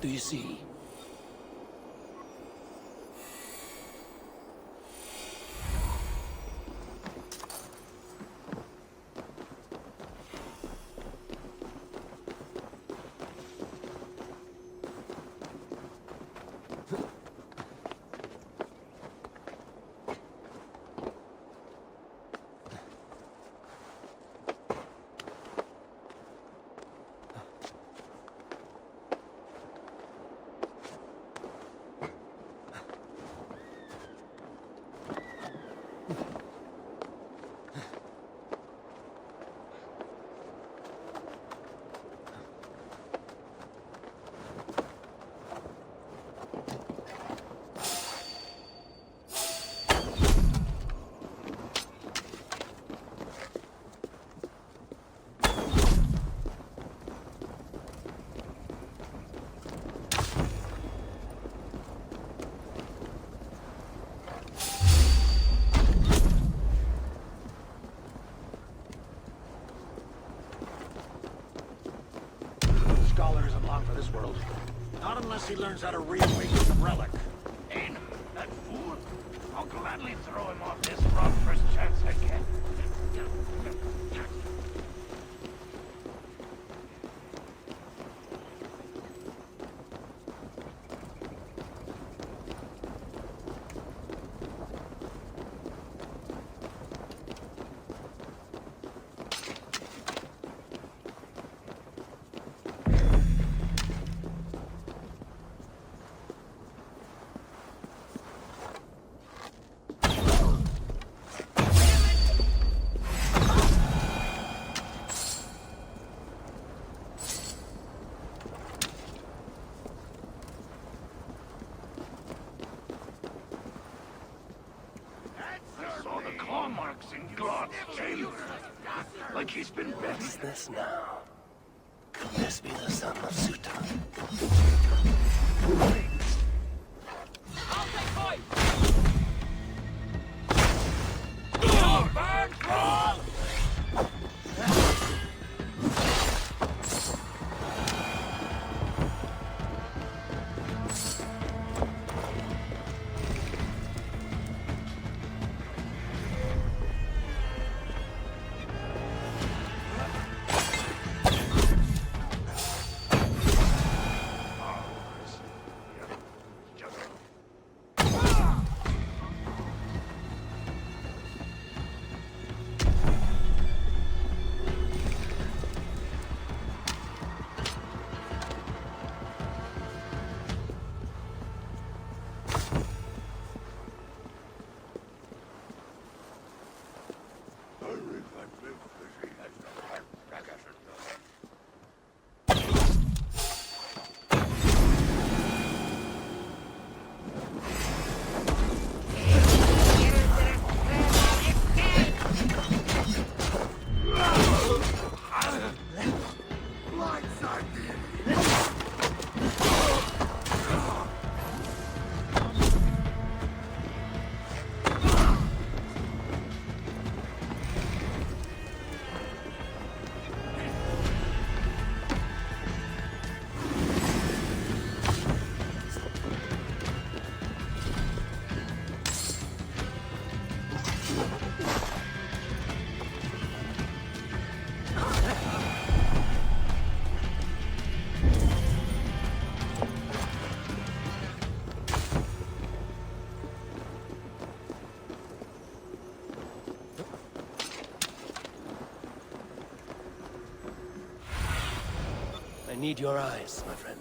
What do you see? Scholar isn't long for this world. Not unless he learns how to reawaken the relic. Ain, that fool. I'll gladly throw him off this rock first chance I get. In Glot's chamber. Like he's been bitten. What's this now? Could this be the son of Suta? I'll take point! Burn, crawl! I need your eyes, my friend.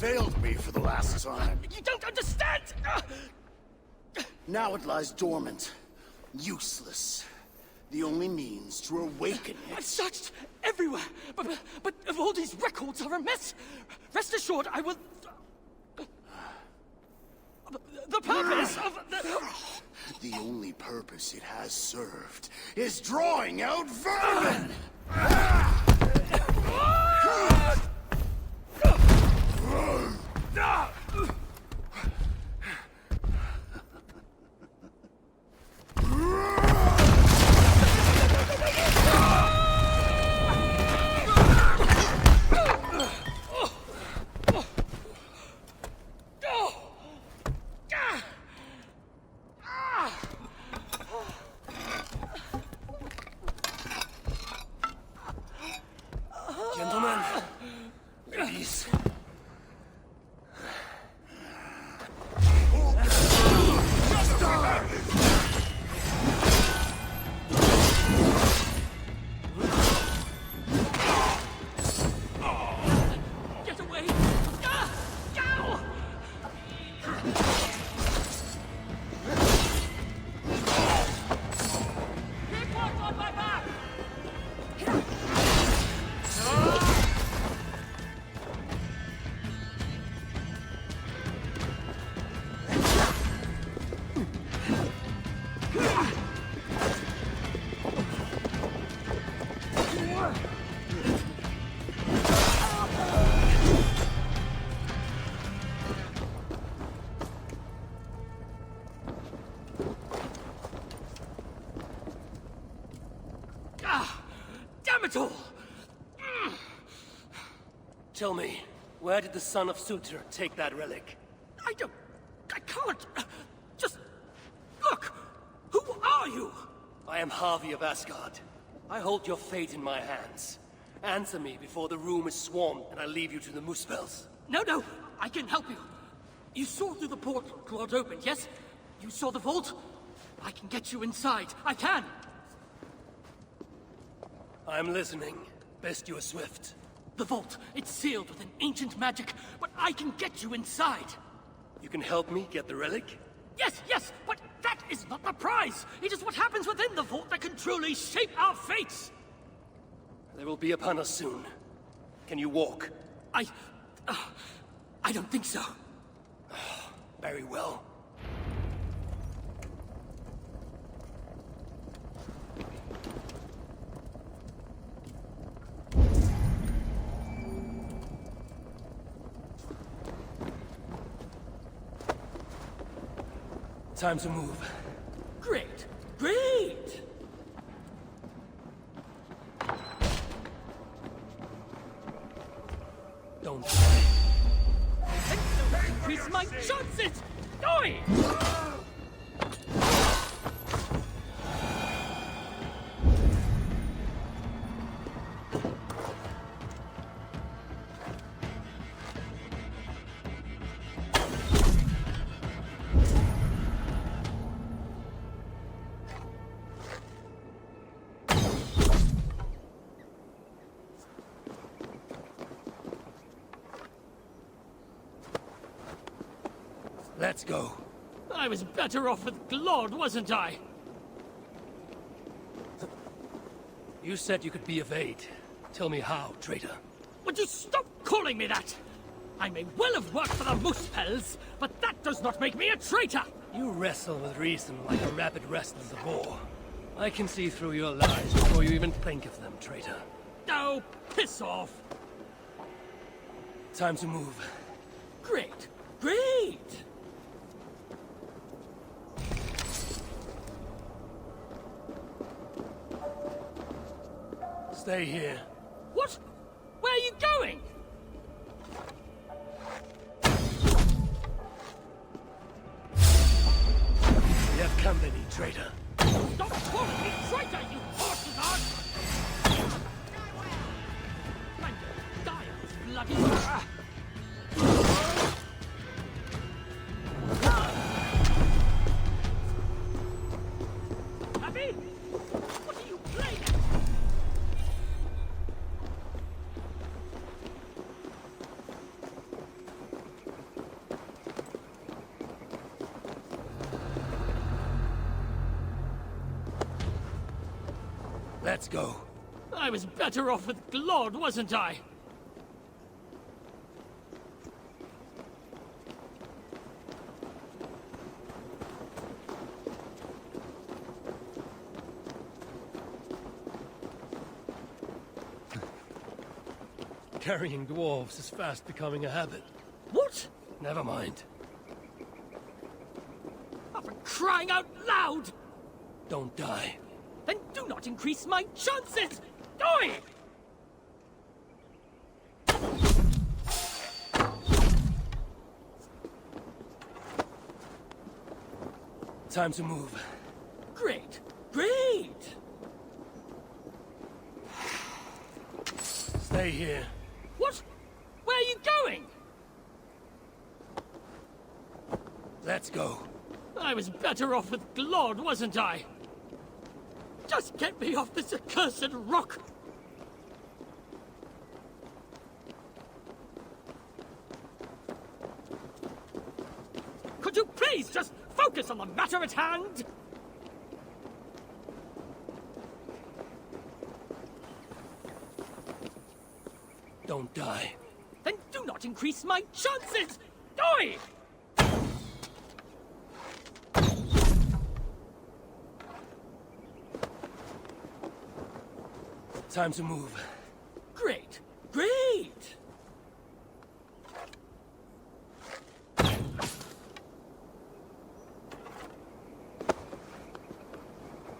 failed me for the last time. You don't understand! Now it lies dormant. Useless. The only means to awaken I've it. searched everywhere, but all these records are a mess. Rest assured, I will... The purpose of the... The only purpose it has served is drawing out vermin! Gentlemen, ladies. Get away! Go! Keep watch on my back! Damn it all! Tell me, where did the son of Sutur take that relic? I can't! Just... Look! Who are you? I am Harvey of Asgard. I hold your fate in my hands. Answer me before the room is swarmed and I leave you to the Muspels. No, I can help you. You saw through the portal Claude opened, yes? You saw the vault? I can get you inside. I can! I'm listening. Best you are swift. The vault, it's sealed with an ancient magic, but I can get you inside. You can help me get the relic? Yes, but that is not the prize! It is what happens within the vault that can truly shape our fates! They will be upon us soon. Can you walk? I don't think so. Very well. Time to move. Great! Don't die. Increase my chances! Die! Let's go. I was better off with Claude, wasn't I? You said you could be of aid. Tell me how, traitor. Would you stop calling me that? I may well have worked for the Muspels, but that does not make me a traitor! You wrestle with reason like a rabbit wrestles a boar. I can see through your lies before you even think of them, traitor. Oh, piss off! Time to move. Great! Stay here. What? Where are you going? We have company, traitor. Stop calling me traitor, you horse's ass! I'm gonna die of this bloody... Happy? What are you playing at? Let's go. I was better off with Glod, wasn't I? Carrying dwarves is fast becoming a habit. What? Never mind. Oh, for crying out loud! Don't die. Then do not increase my chances! Oi! Time to move. Great! Great! Stay here. What? Where are you going? Let's go. I was better off with Glod, wasn't I? Just get me off this accursed rock! Could you please just focus on the matter at hand? Don't die. Then do not increase my chances! Oi! Time to move. Great! Great!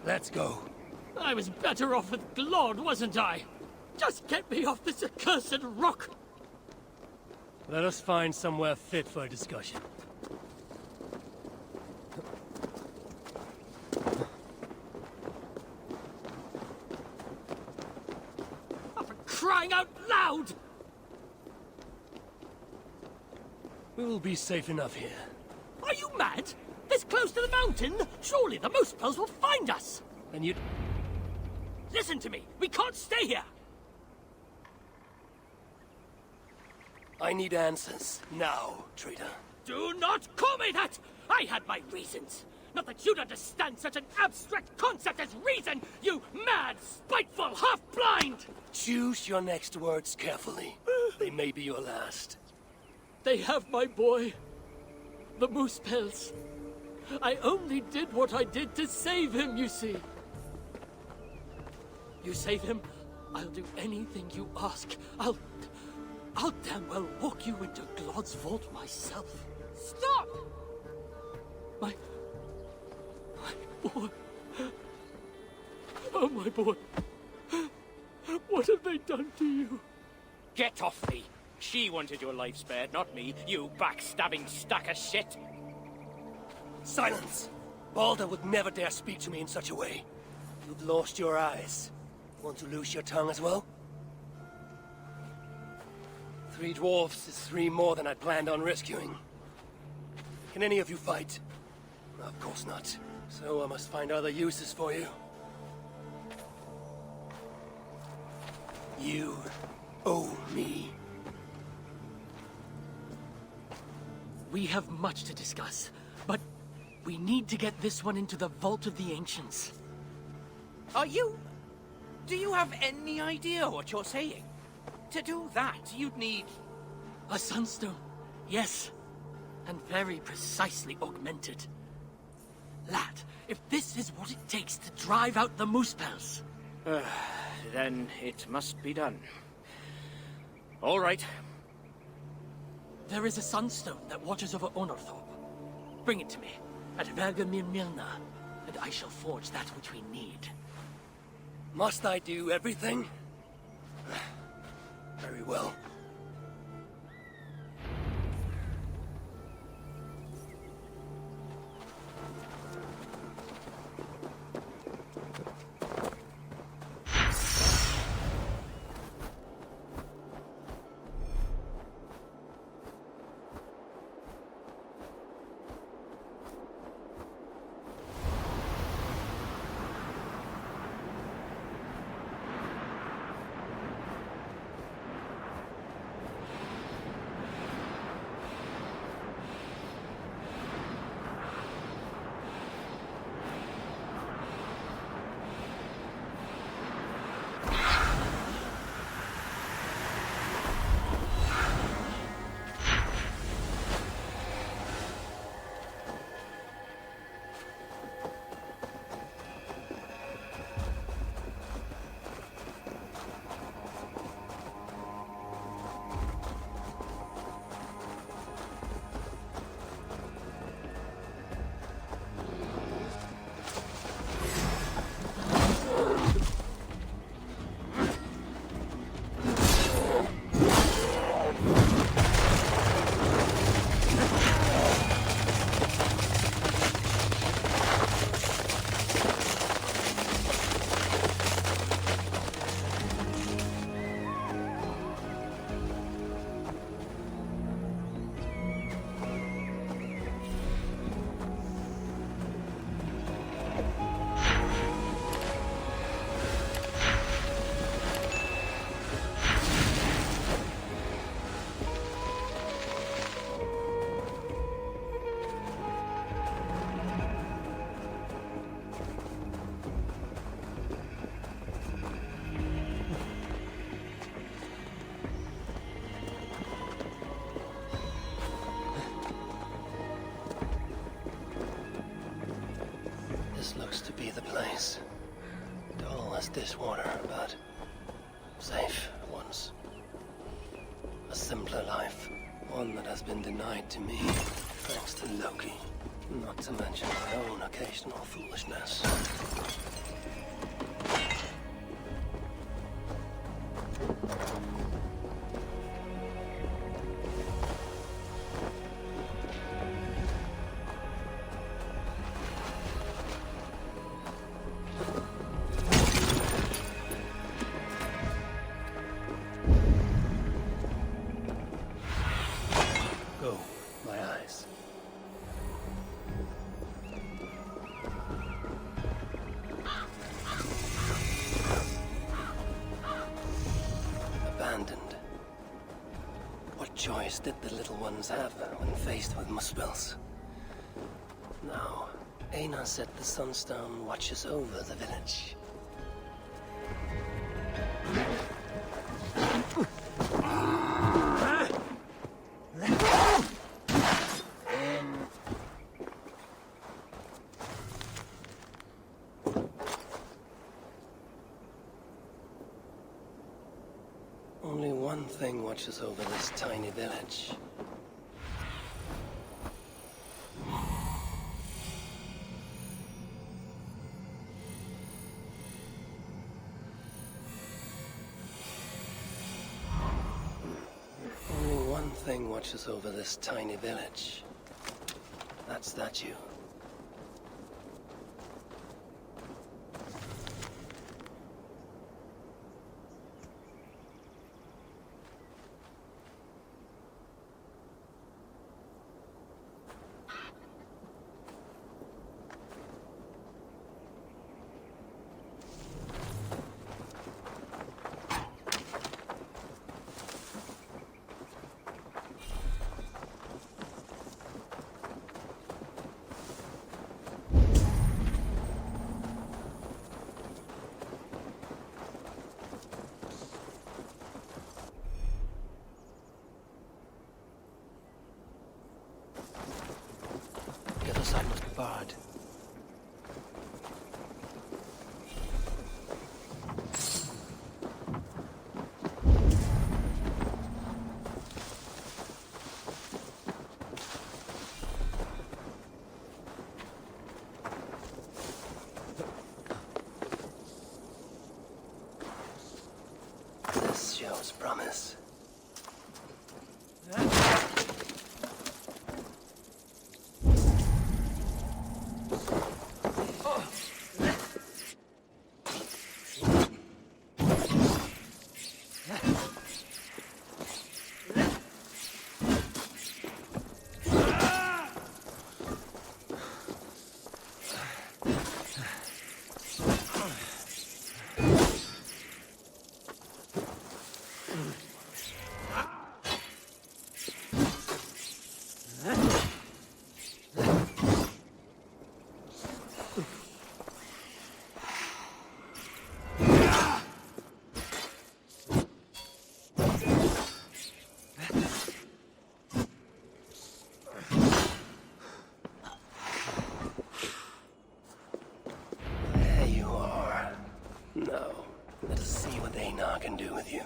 Let's go. I was better off with Glod, wasn't I? Just get me off this accursed rock! Let us find somewhere fit for a discussion. Oh, for crying out loud! We will be safe enough here. Are you mad? This close to the mountain? Surely the Moosepells will find us! And you... Listen to me! We can't stay here! I need answers. Now, traitor. Do not call me that! I had my reasons! Not that you'd understand such an abstract concept as reason, you mad, spiteful, half-blind! Choose your next words carefully. They may be your last. They have my boy. The Moosepells. I only did what I did to save him, you see. You save him, I'll do anything you ask. I'll damn well walk you into Glod's vault myself. Stop! My boy. Oh, my boy. What have they done to you? Get off me! She wanted your life spared, not me, you backstabbing stack of shit! Silence! Balder would never dare speak to me in such a way. You've lost your eyes. Want to lose your tongue as well? 3 dwarfs is 3 more than I'd planned on rescuing. Can any of you fight? Of course not. So I must find other uses for you. You owe me. We have much to discuss, but we need to get this one into the Vault of the Ancients. Do you have any idea what you're saying? To do that, you'd need... A sunstone, yes. And very precisely augmented. Lad, if this is what it takes to drive out the Moosepells... Then it must be done. All right. There is a sunstone that watches over Onorthorpe. Bring it to me, at Vergamir Milna, and I shall forge that which we need. Must I do everything? Very well. to be the place. Dull as dishwater, but safe once. A simpler life. One that has been denied to me, thanks to Loki. Not to mention my own occasional foolishness. Go, my eyes. Abandoned. What choice did the little ones have when faced with Muspels? Now, Einar said the Sunstone watches over the village. Only one thing watches over this tiny village. Only one thing watches over this tiny village. That statue. The other side must be barred. This shows promise. There you are. Now, let us see what Einar can do with you.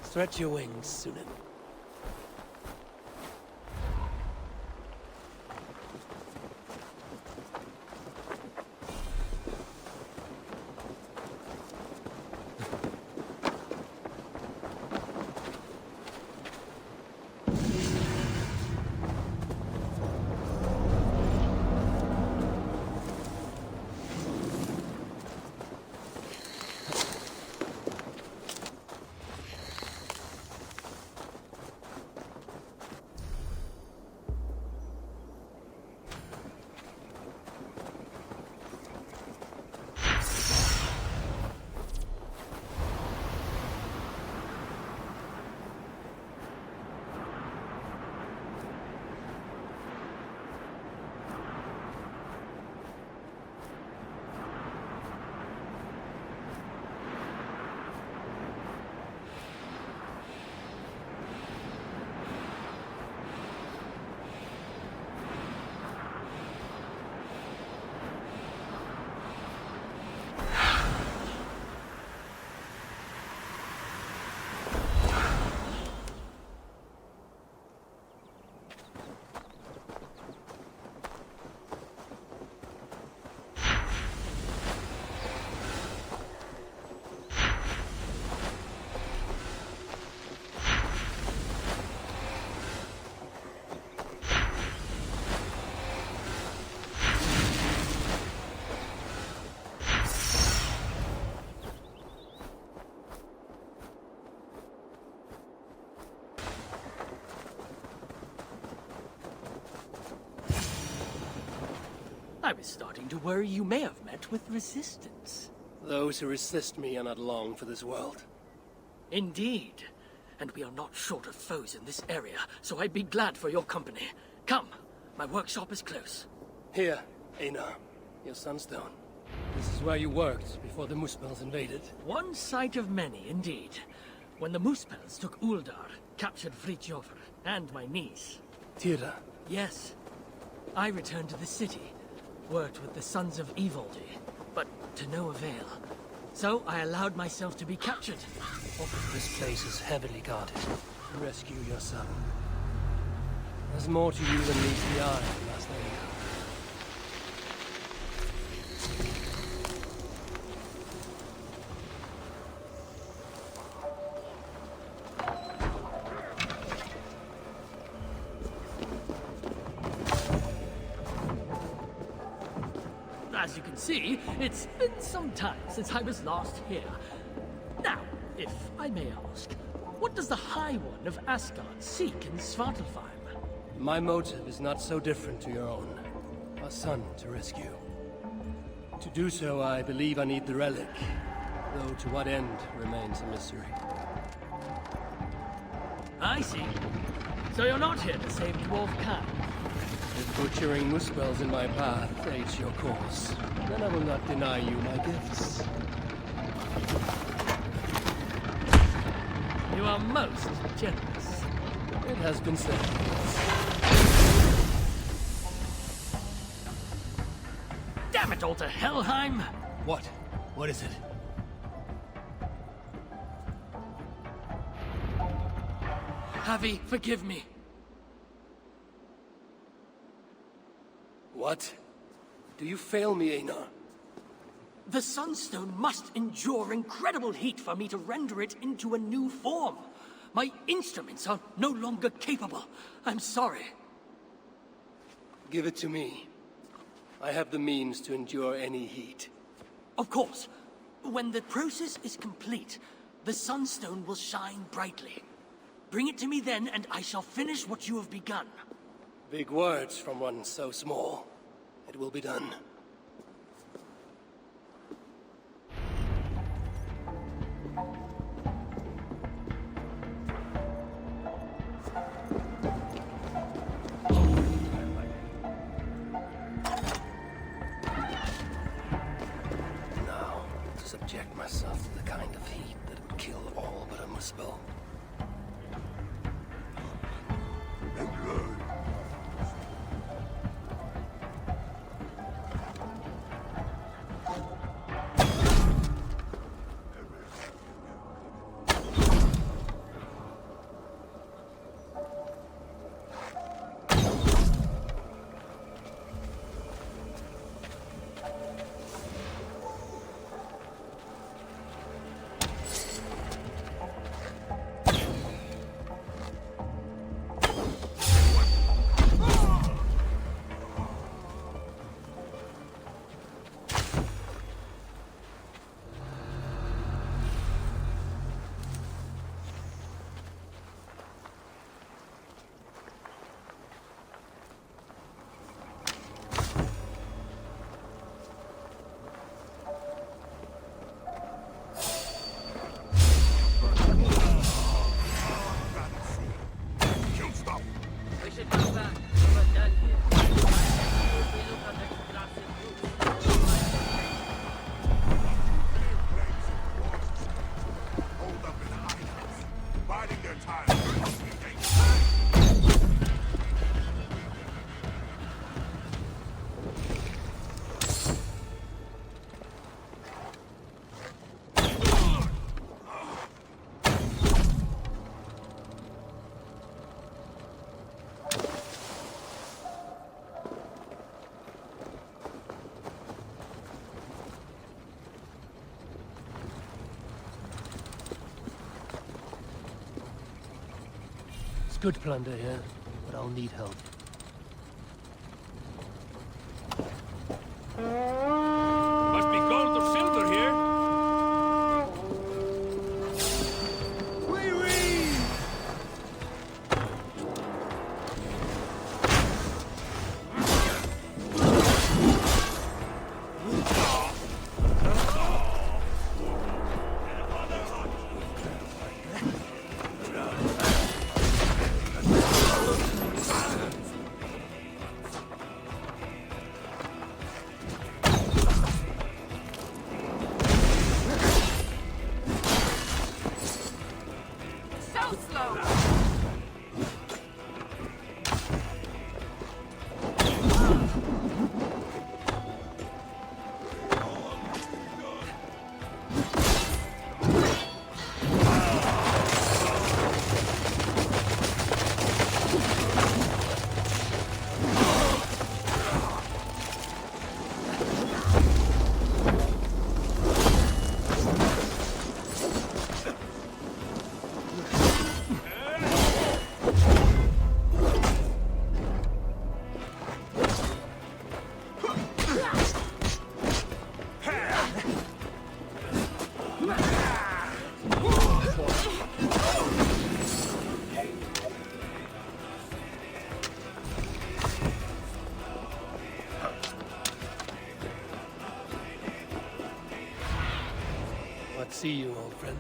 Stretch your wings, Sunan. I was starting to worry you may have met with resistance. Those who resist me are not long for this world. Indeed. And we are not short of foes in this area, so I'd be glad for your company. Come, my workshop is close. Here, Einar, your sunstone. This is where you worked before the Muspels invaded. One sight of many, indeed. When the Muspels took Uldar, captured Fritjofr, and my niece. Tira. Yes. I returned to the city, worked with the sons of Eivor, but to no avail. So I allowed myself to be captured. This place is heavily guarded. Rescue your son. There's more to you than meets the eye, last Einar. As you can see, it's been some time since I was last here. Now, if I may ask, what does the High One of Asgard seek in Svartalfheim? My motive is not so different to your own. A son to rescue. To do so, I believe I need the relic, though to what end remains a mystery. I see. So you're not here to save Dwarf Khan? If butchering Muspels in my path aids your cause, then I will not deny you my gifts. You are most generous. It has been said. Damn it all to Helheim! What? What is it? Havi, forgive me. What? Do you fail me, Einar? The Sunstone must endure incredible heat for me to render it into a new form. My instruments are no longer capable. I'm sorry. Give it to me. I have the means to endure any heat. Of course. When the process is complete, the Sunstone will shine brightly. Bring it to me then, and I shall finish what you have begun. Big words from one so small. It will be done. Now, to subject myself to the kind of heat that would kill all but a Muspel. Good plunder here, but I'll need help. Must be gold or silver here. see you, old friend.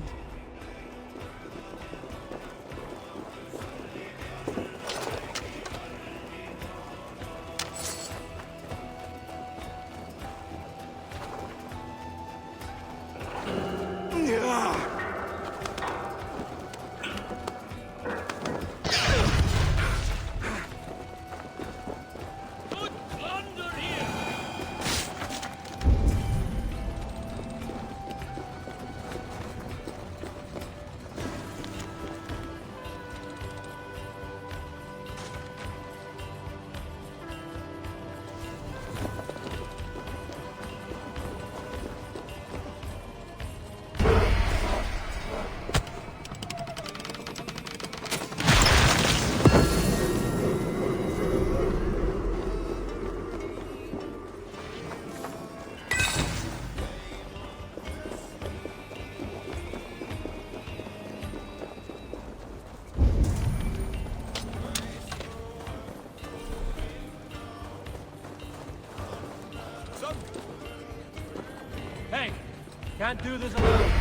Hey, can't do this alone.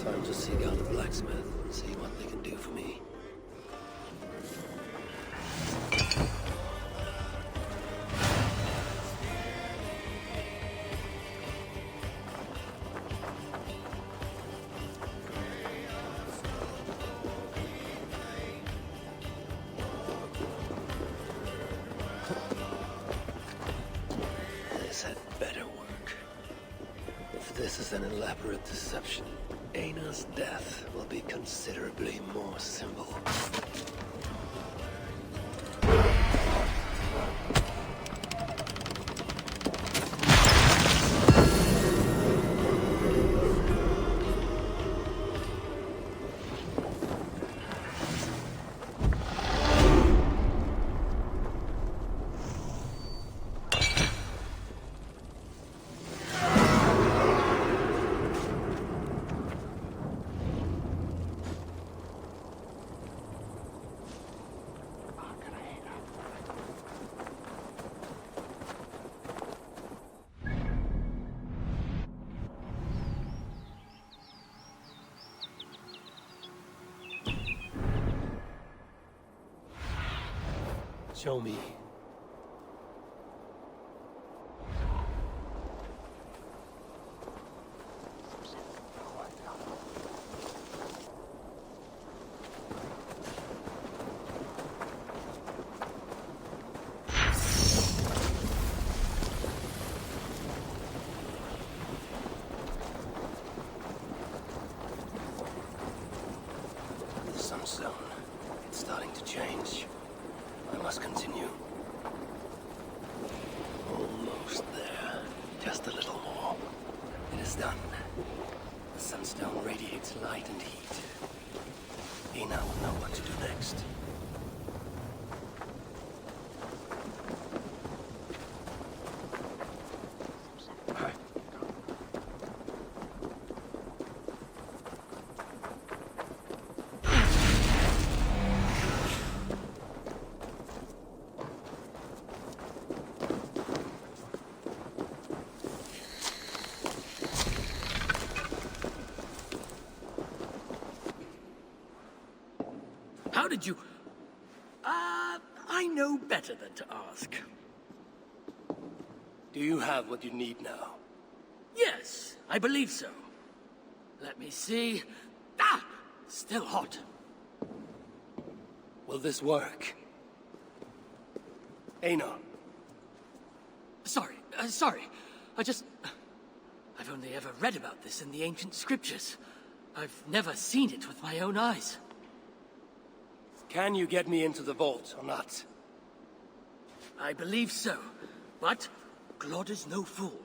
Time to seek out a blacksmith and see what they can do for me. This had better work. If this is an elaborate deception, Eina's death will be considerably more simple. Show me. The sunstone. It's starting to change. I must continue. Almost there. Just a little more. It is done. The sunstone radiates light and heat. Eina will know what to do next. How did you... I know better than to ask. Do you have what you need now? Yes, I believe so. Let me see. Still hot. Will this work? Eina. Sorry. I've only ever read about this in the ancient scriptures. I've never seen it with my own eyes. Can you get me into the vault or not? I believe so. But Glod is no fool.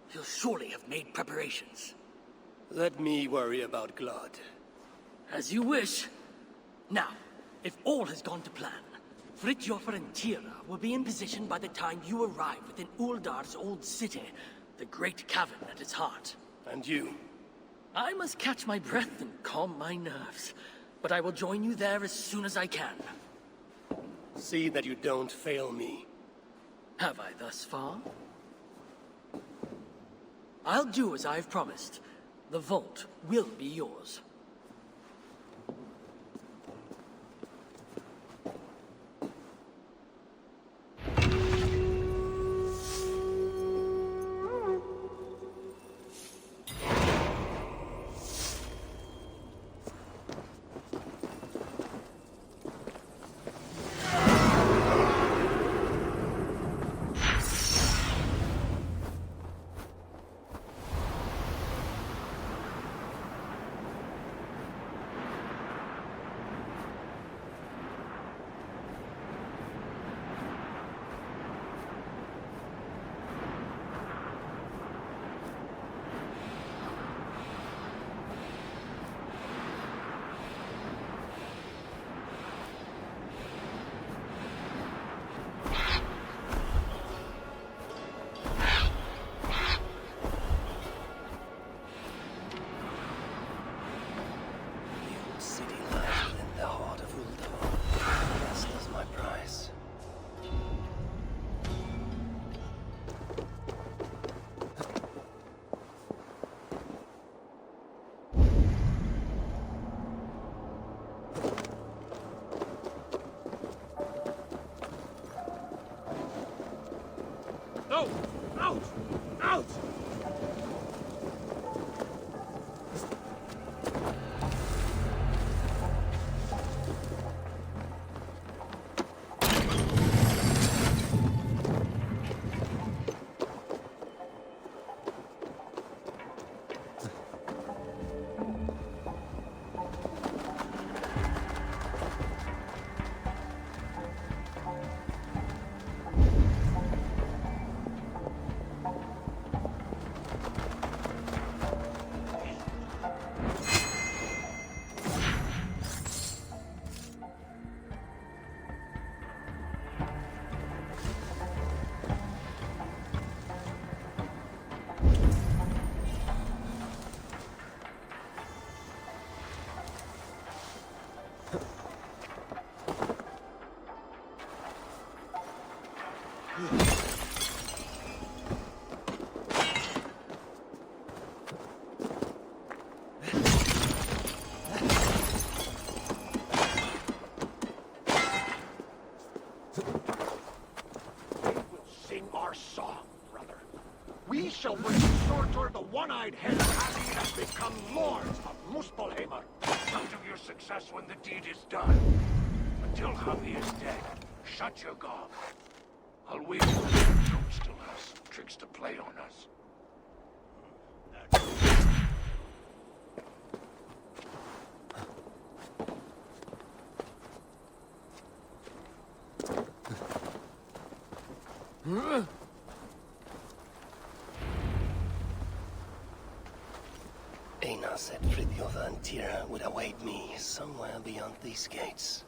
He'll surely have made preparations. Let me worry about Glod. As you wish. Now, if all has gone to plan, Fridtjofr and Tira will be in position by the time you arrive within Uldar's old city, the great cavern at its heart. And you? I must catch my breath and calm my nerves, but I will join you there as soon as I can. See that you don't fail me. Have I thus far? I'll do as I've promised. The vault will be yours. No! Out! Out! We shall bring Surtur, the one-eyed head of Hati, and become lords of Muspelheimr. Count of your success when the deed is done. Until Hati is dead, shut your gob. I'll wait for the Jones still has tricks to play on us. Einar said Fridtjof and Tira would await me somewhere beyond these gates.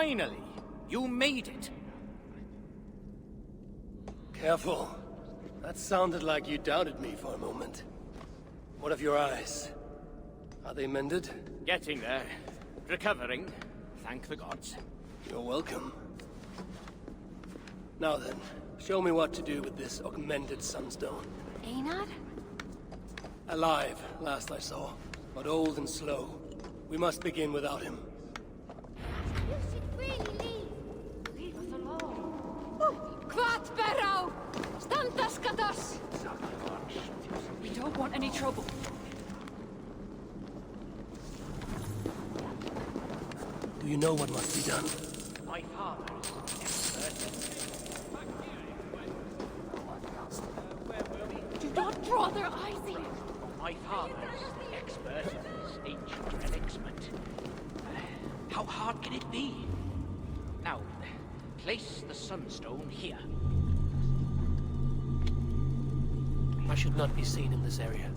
Finally, you made it. Careful. That sounded like you doubted me for a moment. What of your eyes? Are they mended? Getting there. Recovering. Thank the gods. You're welcome. Now then, show me what to do with this augmented sunstone. Einar? Alive, last I saw, but old and slow. We must begin without him. You should really leave. Leave us alone. Quat Barrow! Standas Kadas! We don't want any trouble. Do you know what must be done? My father's expert. Where were we? Do not draw their eyes in. My father's expert in these ancient relics, but how hard can it be? Now, place the sunstone here. I should not be seen in this area.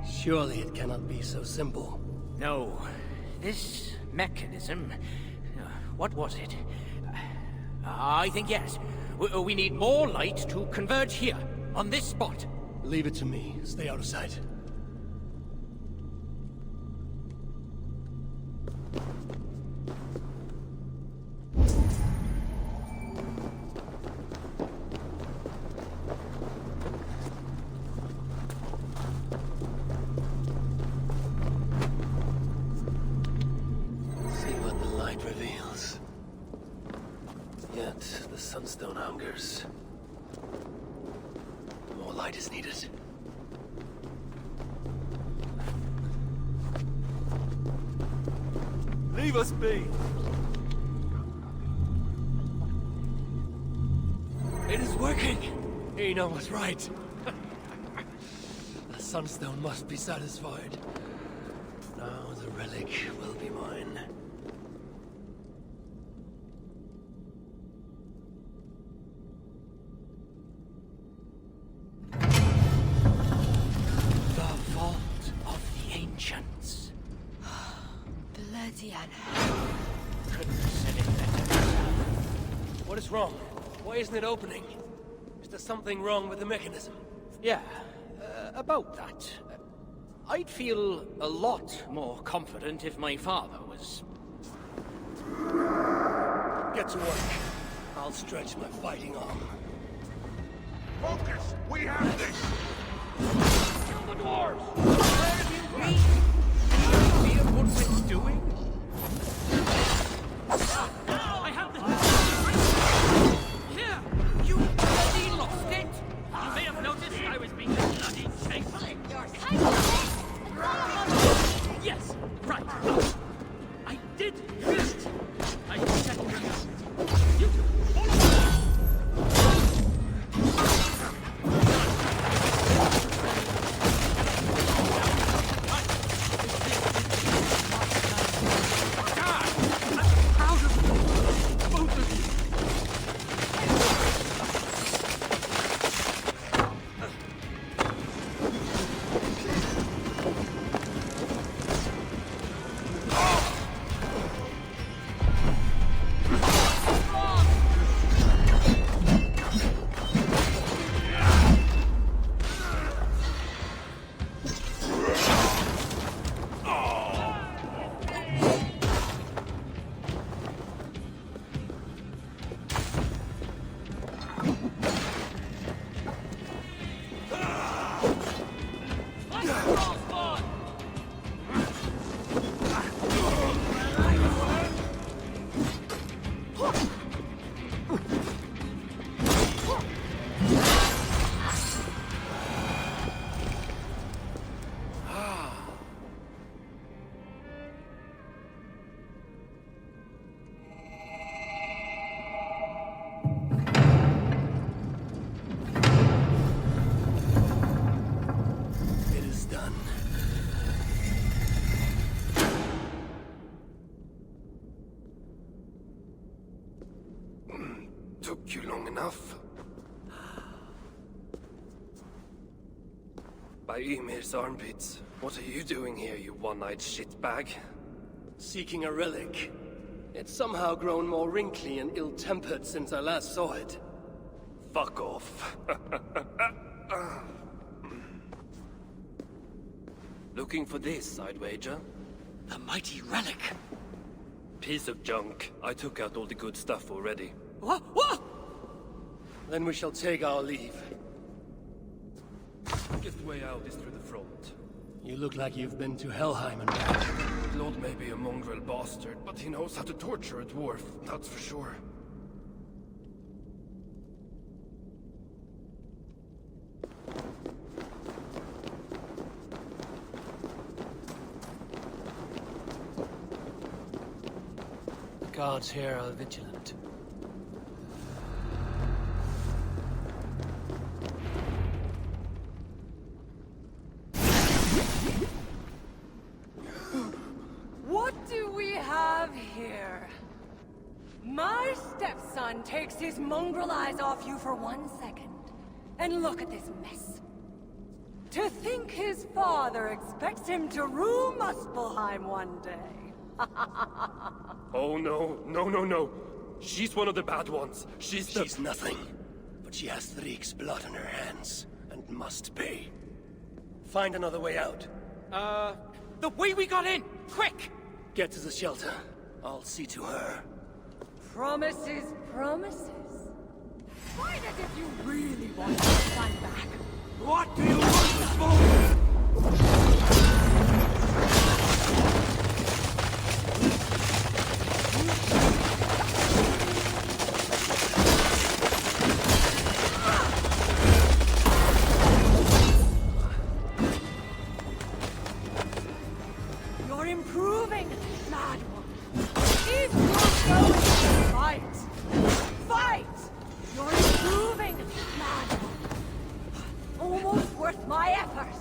Surely it cannot be so simple. No. This mechanism... what was it? I think yes. We need more light to converge here, on this spot. Leave it to me. Stay out of sight. See what the light reveals. Yet the sunstone hungers. More light is needed. Leave us be! It is working! Einar was right. The sunstone must be satisfied. Now the relic will be mine. The vault of the ancients. Bloody hell. Couldn't have said it better. What is wrong? Why isn't it opening? Is there something wrong with the mechanism? Yeah, about that. I'd feel a lot more confident if my father was... Get to work. I'll stretch my fighting arm. Focus! We have this! Kill the dwarves! Where have you been? Do you know what we're doing? I have the... Here! You bloody lost it! You may have noticed I was being bloody chased. Yes, right. I did just. I second guessed. You two, follow me. Took you long enough. By Ymir's armpits, what are you doing here, you one-eyed shitbag? Seeking a relic. It's somehow grown more wrinkly and ill-tempered since I last saw it. Fuck off. Looking for this, I'd wager. The mighty relic. Piece of junk. I took out all the good stuff already. What? What? Then we shall take our leave. Quickest way out is through the front. You look like you've been to Helheim and back. Lord may be a mongrel bastard, but he knows how to torture a dwarf, that's for sure. The guards here are vigilant. What do we have here? My stepson takes his mongrel eyes off you for 1 second. And look at this mess. To think his father expects him to rule Muspelheim one day. Oh no, no. She's one of the bad ones. She's nothing. But she has Thrieg's blood on her hands, and must pay. Find another way out. The way we got in! Quick! Get to the shelter. I'll see to her. Promises, promises. Fight as if you really want your son back. What do you want this for? You're improving, mad one. If you're going to fight, fight! You're improving, mad one. Almost worth my effort.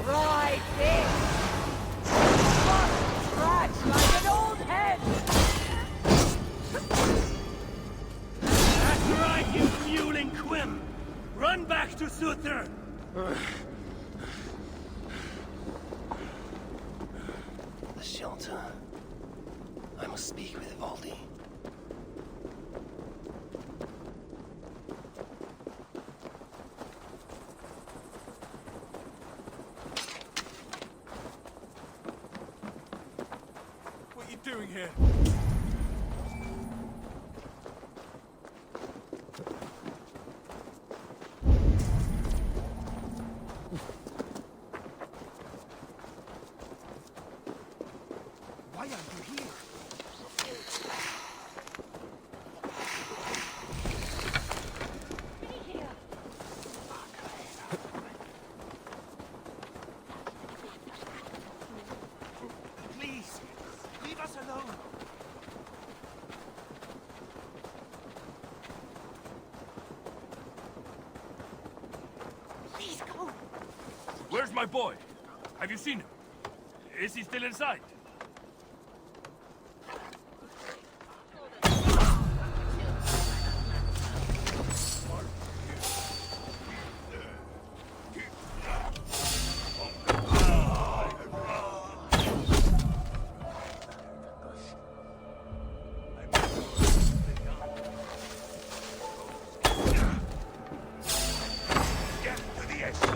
Right this. Must scratch like an old head. That's right, you mewling quim! Run back to Suther! The shelter. I must speak with Valdi. What are you doing here? Why are you here? Please, leave us alone. Please go. Where's my boy? Have you seen him? Is he still inside? Get to the exit.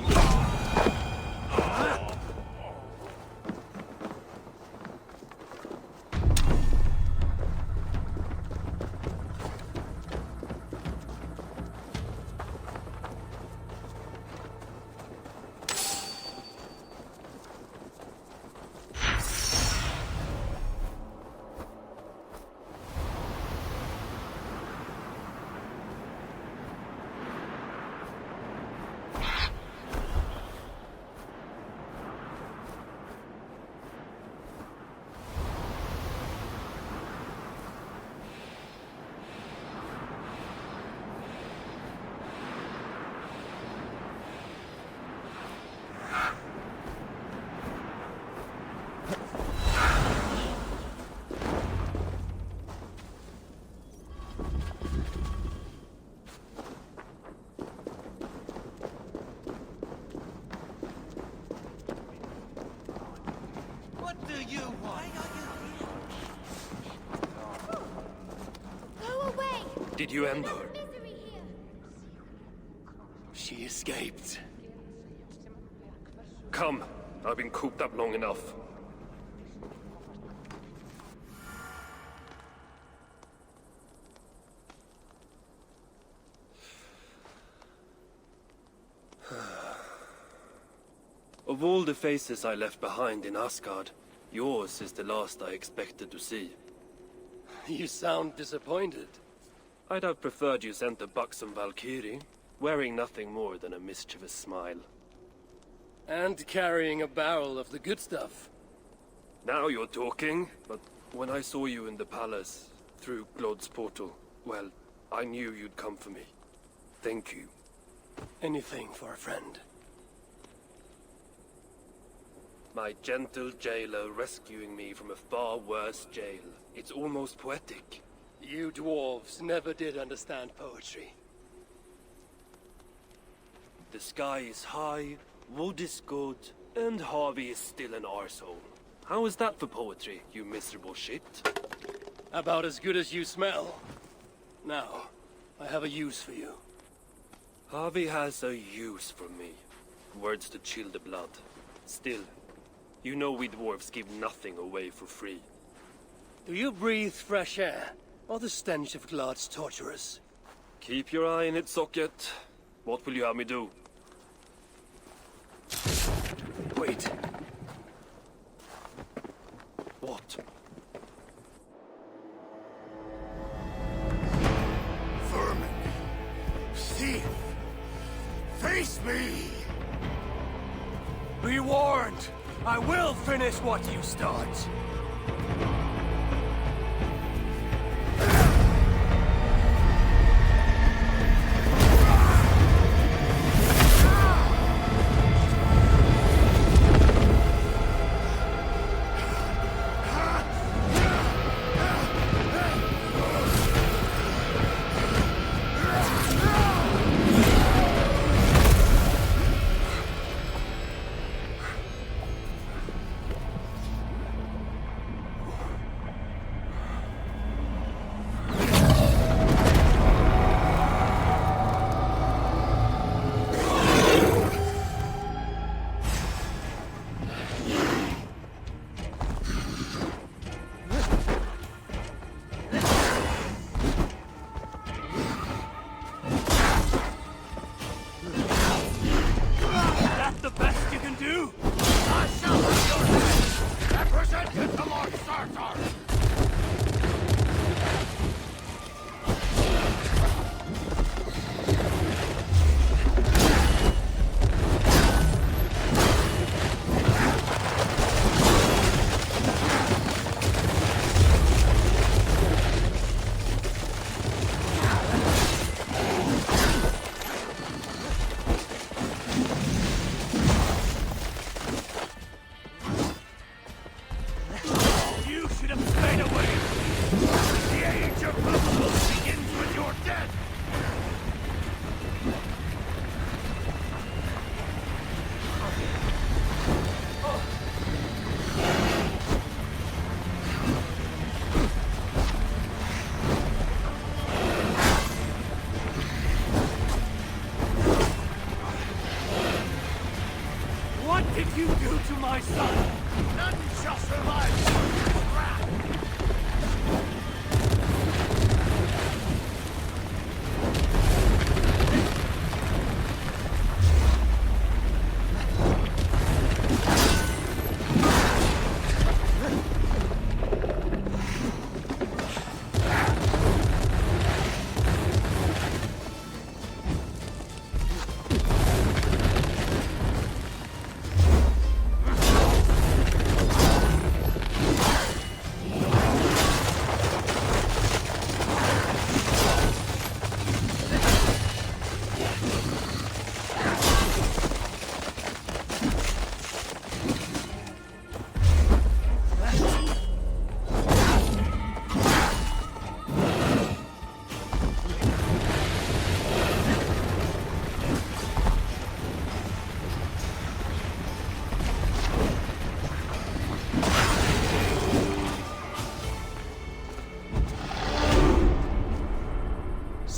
did you end her? Misery here. She escaped. Come, I've been cooped up long enough. Of all the faces I left behind in Asgard, yours is the last I expected to see. You sound disappointed. I'd have preferred you sent a buxom Valkyrie, wearing nothing more than a mischievous smile. And carrying a barrel of the good stuff. Now you're talking, but when I saw you in the palace, through Glod's portal, well, I knew you'd come for me. Thank you. Anything for a friend. My gentle jailer rescuing me from a far worse jail. It's almost poetic. You dwarves never did understand poetry. The sky is high, wood is good, and Harvey is still an arsehole. How is that for poetry, you miserable shit? About as good as you smell. Now, I have a use for you. Harvey has a use for me. Words to chill the blood. Still, you know we dwarves give nothing away for free. Do you breathe fresh air, or the stench of Glad's torturers? Keep your eye in its socket. What will you have me do? Wait. What? Vermin. Thief. Face me! Be warned! I will finish what you start!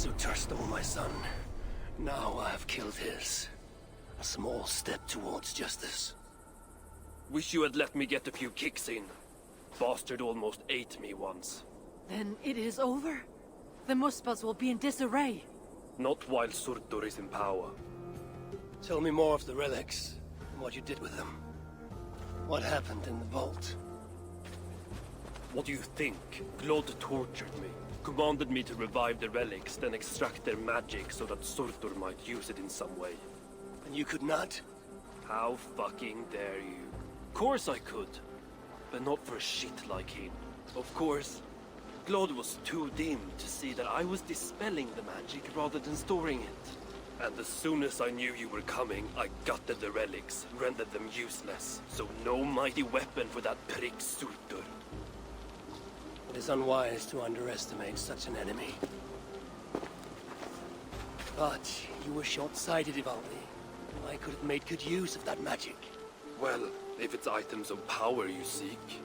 Sutor stole my son. Now I have killed his. A small step towards justice. Wish you had let me get a few kicks in. Bastard almost ate me once. Then it is over? The Muspels will be in disarray. Not while Surtur is in power. Tell me more of the relics, and what you did with them. What happened in the vault? What do you think? Glod tortured me. Commanded me to revive the relics, then extract their magic so that Surtur might use it in some way. And you could not? How fucking dare you? Of course I could. But not for a shit like him. Of course, Glod was too dim to see that I was dispelling the magic rather than storing it. And as soon as I knew you were coming, I gutted the relics, rendered them useless. So no mighty weapon for that prick Surtur. It is unwise to underestimate such an enemy. But you were short-sighted, Ivaldi. I could have made good use of that magic. Well, if it's items of power you seek.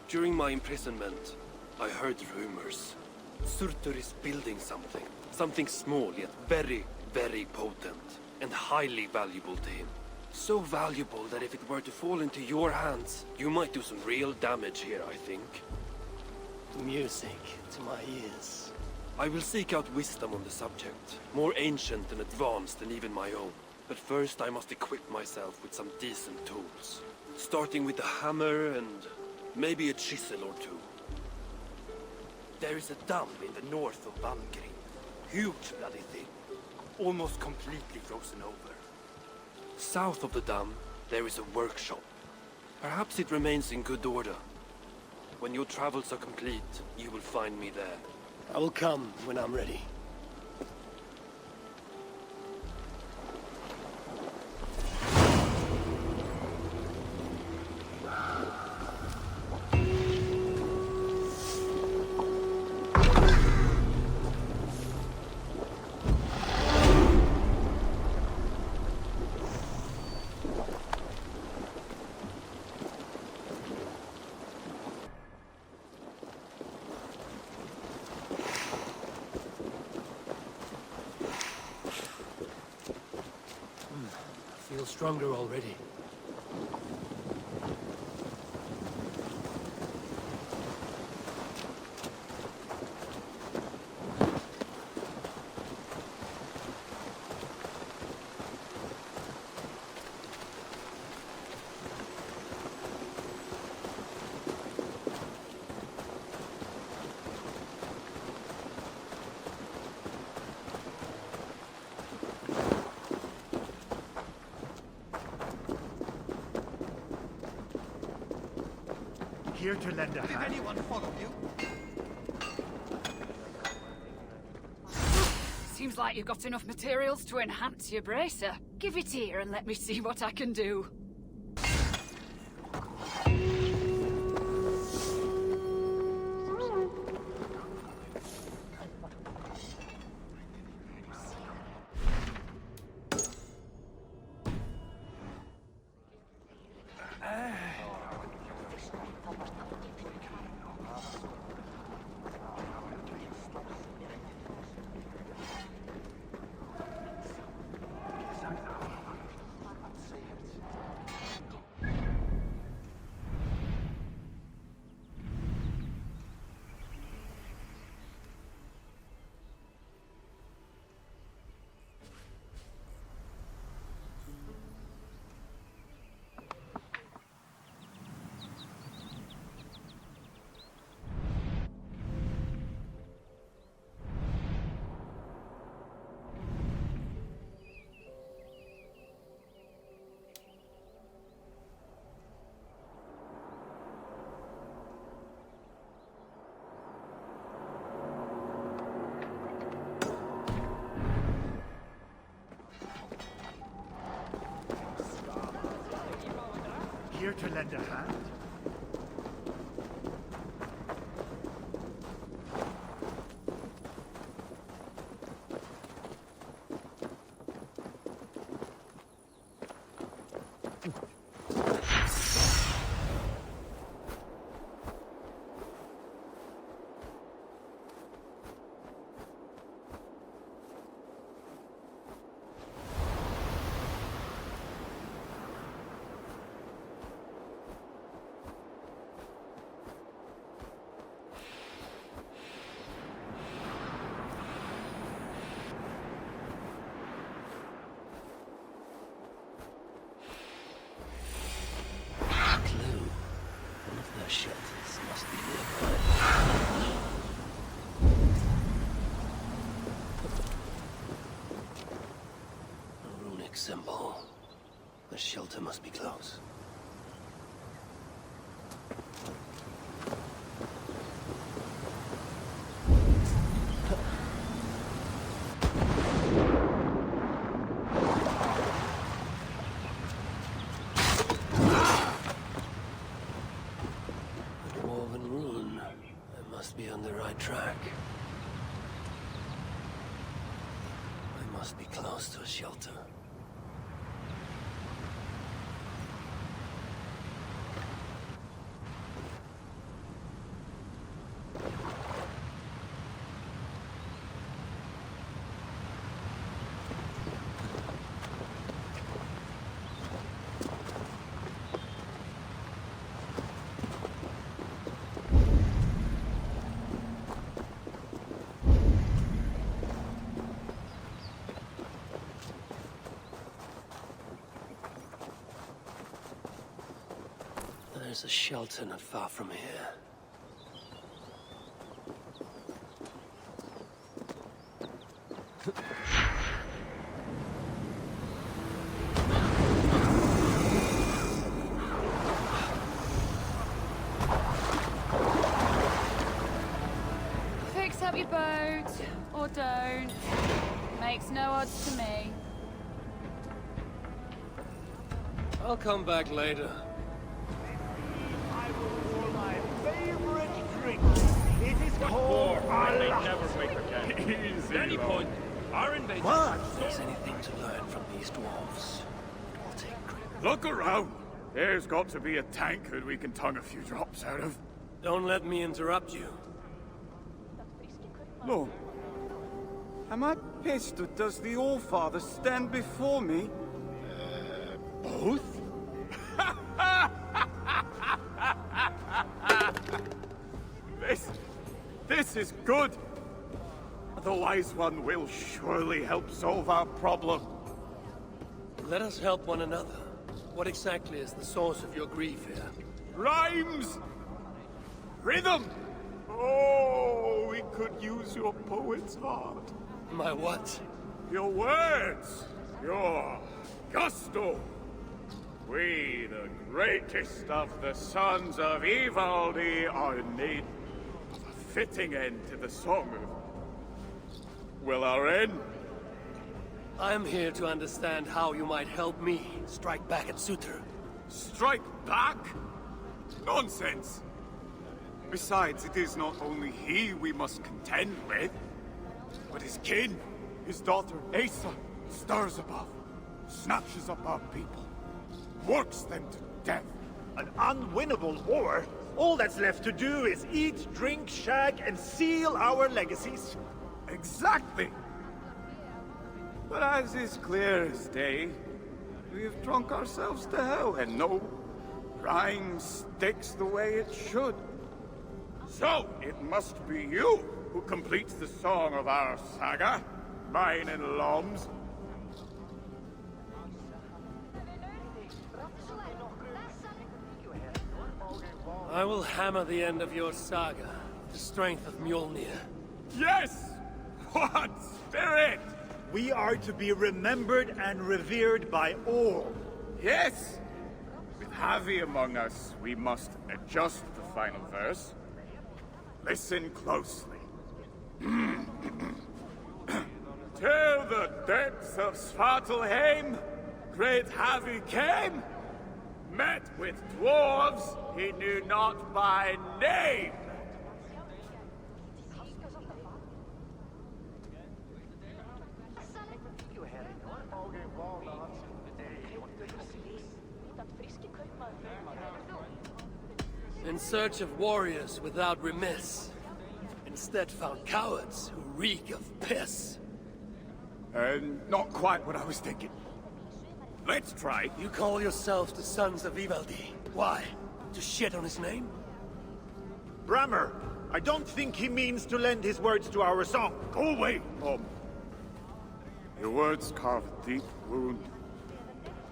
During my imprisonment, I heard rumors. Surtur is building something. Something small, yet very, very potent. And highly valuable to him. So valuable that if it were to fall into your hands, you might do some real damage here, I think. Music to my ears. I will seek out wisdom on the subject. More ancient and advanced than even my own. But first I must equip myself with some decent tools. Starting with a hammer and maybe a chisel or two. There is a dam in the north of Valhalla. Huge bloody thing. Almost completely frozen over. South of the dam, there is a workshop. Perhaps it remains in good order. When your travels are complete, you will find me there. I will come when I'm ready. Feel stronger already. Here to lend a hand. Anyone follow you? Seems like you've got enough materials to enhance your bracer. Give it here and let me see what I can do. Here to lend a hand. symbol. The shelter must be close. A dwarven rune. I must be on the right track. I must be close to a shelter. There's a shelter not far from here. Fix up your boat, or don't. Makes no odds to me. I'll come back later. It is called Valhalla. Never make again. At any point, our invasion. If there's anything to learn from these dwarves, it will take great. Look around. There's got to be a tankard we can tongue a few drops out of. Don't let me interrupt you. No. Am I pissed or does the All-Father stand before me? Both? This is good. The Wise One will surely help solve our problem. Let us help one another. What exactly is the source of your grief here? Rhymes! Rhythm! Oh, we could use your poet's heart. My what? Your words! Your gusto! We, the greatest of the sons of Ivaldi, are in need of a fitting end to the song of... well, our end. I am here to understand how you might help me strike back at Suter. Strike back? Nonsense! Besides, it is not only he we must contend with, but his kin. His daughter, Asa, stirs above, snatches up our people, works them to death. An unwinnable war? All that's left to do is eat, drink, shag, and seal our legacies. Exactly! But as is clear as day, we have drunk ourselves to hell, and no rhyme sticks the way it should. So, it must be you who completes the song of our saga, mine and Lom's. I will hammer the end of your saga, the strength of Mjolnir. Yes! What spirit! We are to be remembered and revered by all. Yes! With Havi among us, we must adjust the final verse. Listen closely. Till the depths of Svartalheim, great Havi came, met with dwarves he knew not by name. In search of warriors without remiss, instead found cowards who reek of piss. Not quite what I was thinking. Let's try. You call yourselves the sons of Ivaldi. Why? To shit on his name? Brammer, I don't think he means to lend his words to our song. Go away, Tom. Your words carve a deep wound,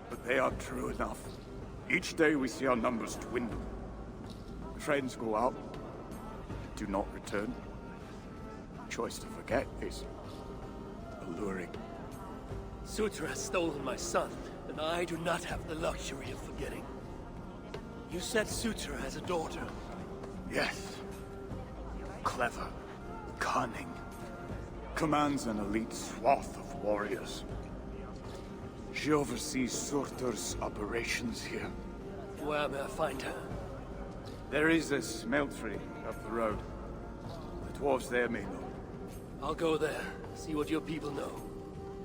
but they are true enough. Each day we see our numbers dwindle. Friends go out, do not return. Choice to forget is alluring. Sutra has stolen my son, and I do not have the luxury of forgetting. You said Sutra has a daughter. Yes. Clever. Cunning. Commands an elite swath of warriors. She oversees Surtur's operations here. Where may I find her? There is a smeltery up the road. The dwarves there may know. I'll go there, see what your people know.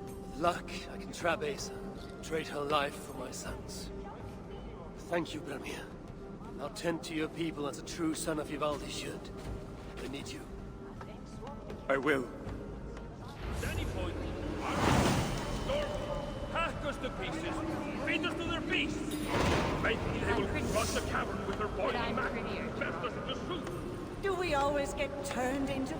With luck, I can trap Asa, trade her life for my son's. Thank you, Bramir. I'll tend to your people as a true son of Ivaldi should. I need you. I will. Any point. Hack us to pieces. Feed us to their beasts. Maybe they will crush the cavern with their boiling mac. Left us to soup. Do we always get turned into...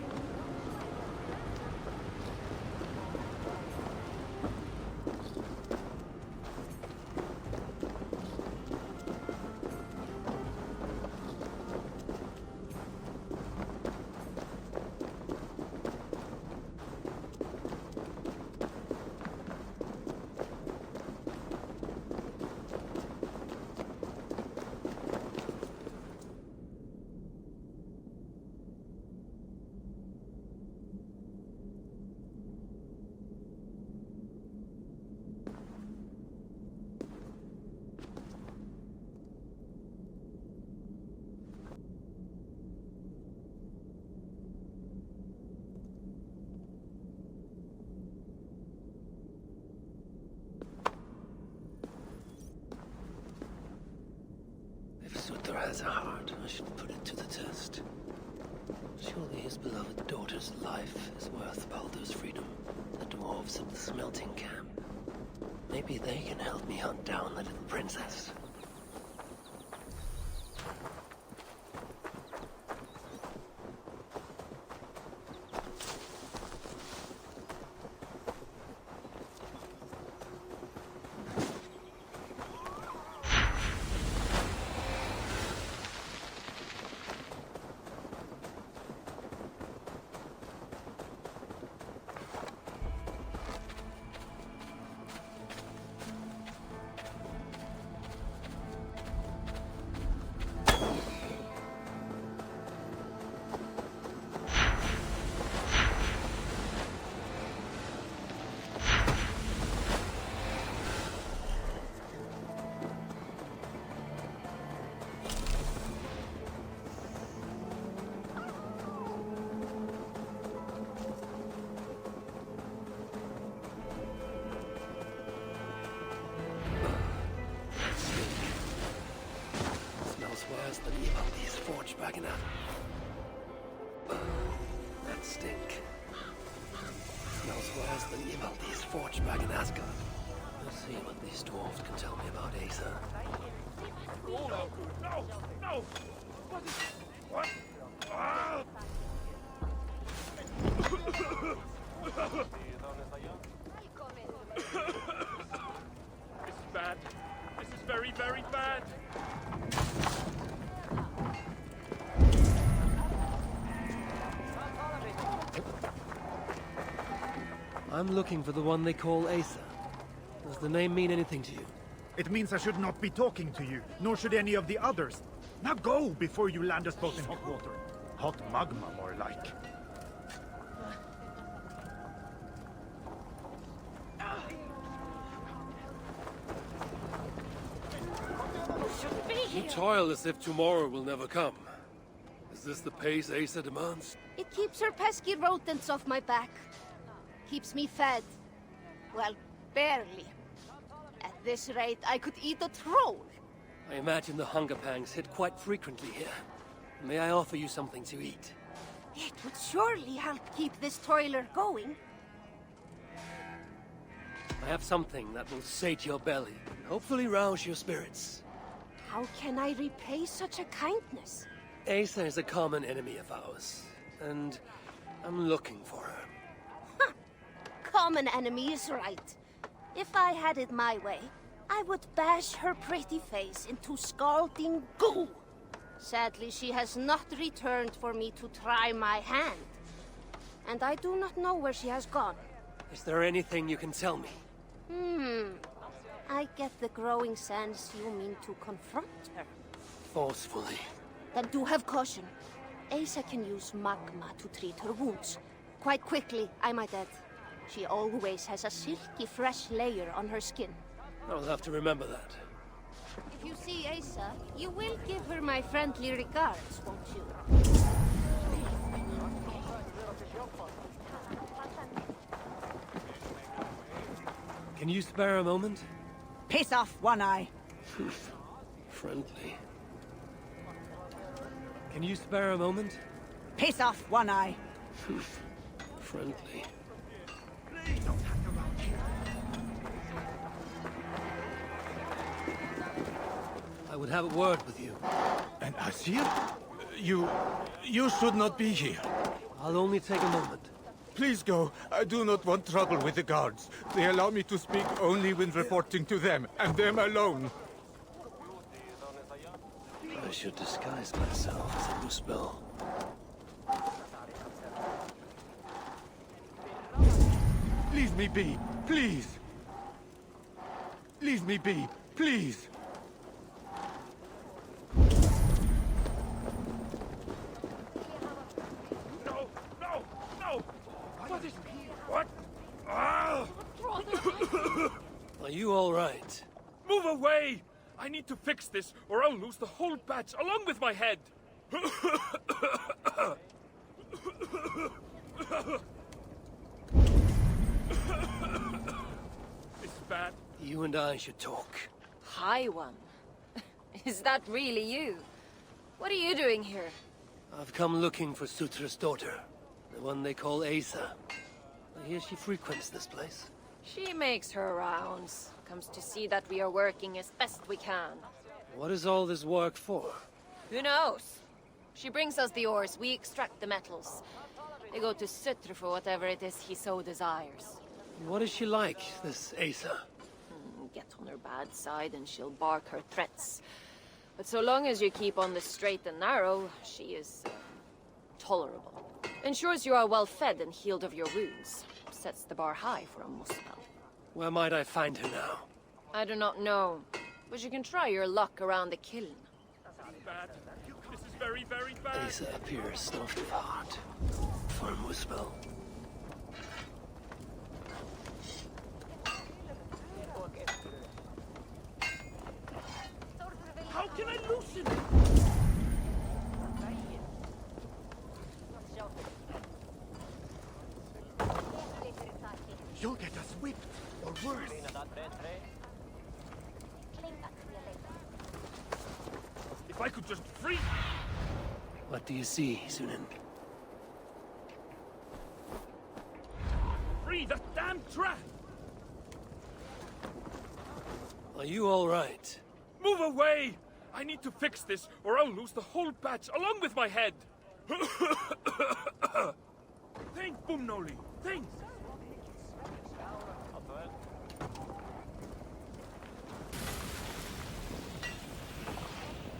If Sutra has a heart, I should put it to the test. Surely his beloved daughter's life is worth Baldur's freedom. The dwarves at the smelting camp. Maybe they can help me hunt down the little princess. Worse than Ivaldi's forge bagging out. That stink. Smells worse than Ivaldi's forge back in Asgard. Let's see what these dwarves can tell me about Asa. Oh, no! No! No! What is... What? Ah! This is bad. This is very, very bad. I'm looking for the one they call Asa. Does the name mean anything to you? It means I should not be talking to you, nor should any of the others. Now go before you land us both in hot water. Hot magma, more like. You toil as if tomorrow will never come. Is this the pace Asa demands? It keeps her pesky rodents off my back. Keeps me fed. Well, barely. At this rate, I could eat a troll. I imagine the hunger pangs hit quite frequently here. May I offer you something to eat? It would surely help keep this toiler going. I have something that will sate your belly, and hopefully rouse your spirits. How can I repay such a kindness? Asa is a common enemy of ours, and I'm looking for her. Common enemy is right. If I had it my way, I would bash her pretty face into scalding goo. Sadly, she has not returned for me to try my hand. And I do not know where she has gone. Is there anything you can tell me? I get the growing sense you mean to confront her. Forcefully. Then do have caution. Asa can use magma to treat her wounds. Quite quickly, I might add. She always has a silky fresh layer on her skin. I'll have to remember that. If you see Asa, you will give her my friendly regards, won't you? Can you spare a moment? Piss off, One-Eye. Friendly. Can you spare a moment? Piss off, One-Eye. Friendly. I would have a word with you. And Asir? You should not be here. I'll only take a moment. Please go. I do not want trouble with the guards. They allow me to speak only when reporting to them, and them alone. I should disguise myself as a Muspel. Leave me be, please. Leave me be, please. No! No! No! What is... What? Ah! Are you all right? Move away! I need to fix this, or I'll lose the whole batch, along with my head! It's bad. You and I should talk. High One. Is that really you? What are you doing here? I've come looking for Sutra's daughter. The one they call Asa. I hear she frequents this place. She makes her rounds. Comes to see that we are working as best we can. What is all this work for? Who knows? She brings us the ores, we extract the metals. They go to Sutra for whatever it is he so desires. What is she like, this Asa? Get on her bad side and she'll bark her threats. But so long as you keep on the straight and narrow, she is tolerable. Ensures you are well fed and healed of your wounds. Sets the bar high for a Muspel. Where might I find her now? I do not know, but you can try your luck around the kiln. Bad. This is very, very bad. Asa appears not of heart. For a Muspel. How can I loosen it? You'll get us whipped, or worse. If I could just free... What do you see, Sunan? Free that damn trap! Are you all right? Move away! I need to fix this, or I'll lose the whole batch, along with my head! Think, Boomnoli! Think!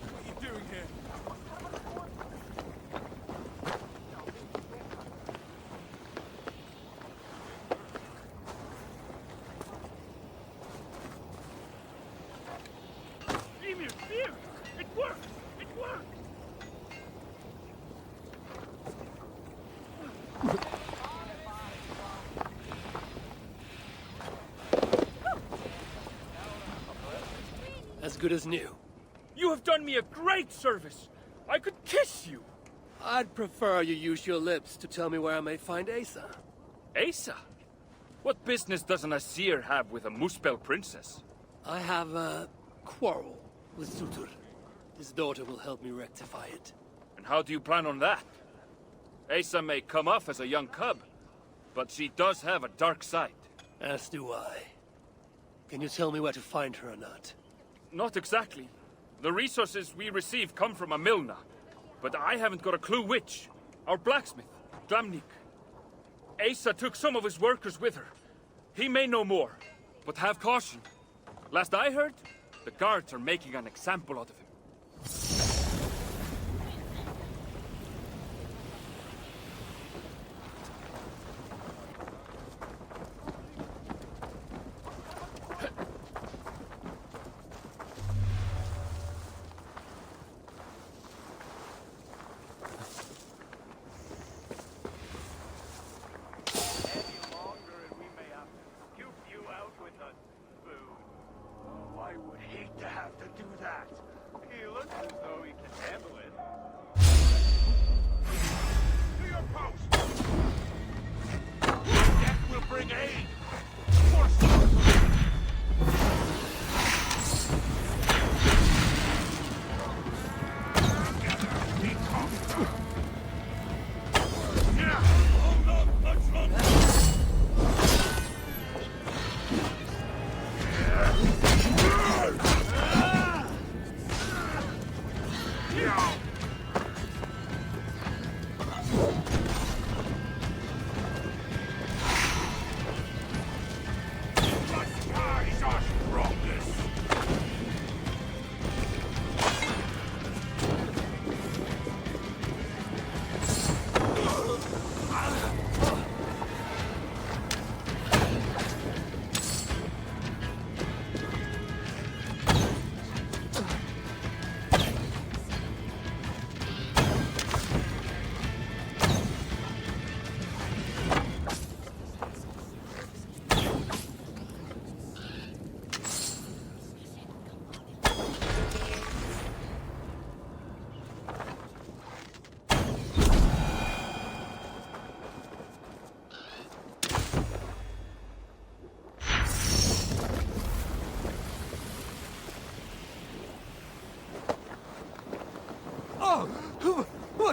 What are you doing here? Emir, here! It worked! It worked! As good as new. You have done me a great service! I could kiss you! I'd prefer you use your lips to tell me where I may find Asa. Asa? What business does an Asir have with a Muspel princess? I have a quarrel with Sutur. His daughter will help me rectify it. And how do you plan on that? Asa may come off as a young cub, but she does have a dark side. As do I. Can you tell me where to find her or not? Not exactly. The resources we receive come from a Milna, but I haven't got a clue which. Our blacksmith, Glamnik. Asa took some of his workers with her. He may know more, but have caution. Last I heard, the guards are making an example out of him.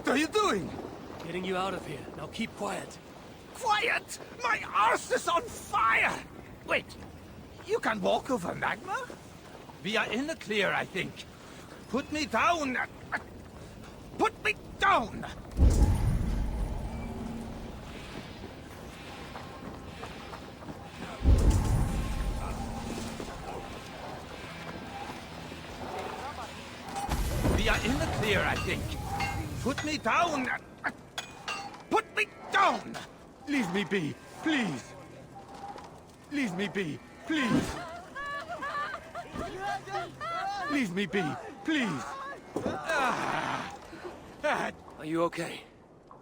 are you doing? Getting you out of here. Now keep quiet. Quiet! My arse is on fire! Wait, you can walk over magma? We are in the clear, I think. Put me down! Put me down! We are in the clear, I think. Put me down! Put me down! Leave me be, please. Leave me be, please. Leave me be, please. Are you okay?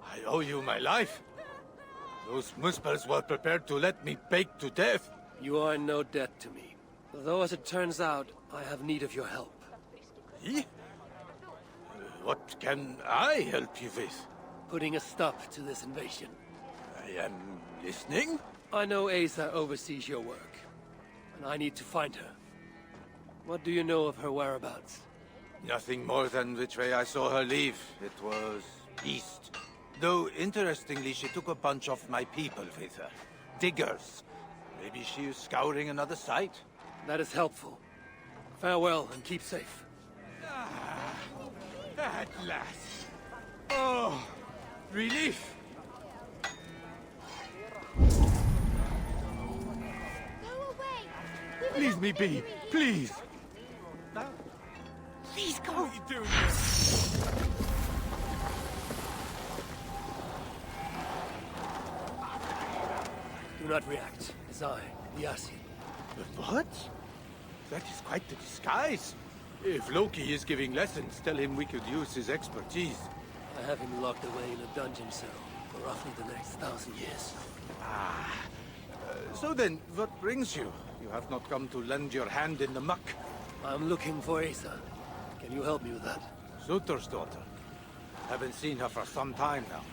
I owe you my life. Those Muspels were prepared to let me bake to death. You are in no debt to me. Though, as it turns out, I have need of your help. Me? What can I help you with? Putting a stop to this invasion. I am listening. I know Asa oversees your work, and I need to find her. What do you know of her whereabouts? Nothing more than which way I saw her leave. It was east. Though, interestingly, she took a bunch of my people with her. Diggers. Maybe she is scouring another site. That is helpful. Farewell, and keep safe. At last. Oh, relief. Leave me be, please. Please go. Do not react. It's I, the Asien. But what? That is quite the disguise. If Loki is giving lessons, tell him we could use his expertise. I have him locked away in a dungeon cell for roughly the next 1,000 years. So then, what brings you? You have not come to lend your hand in the muck. I'm looking for Asa. Can you help me with that? Sutur's daughter. Haven't seen her for some time now.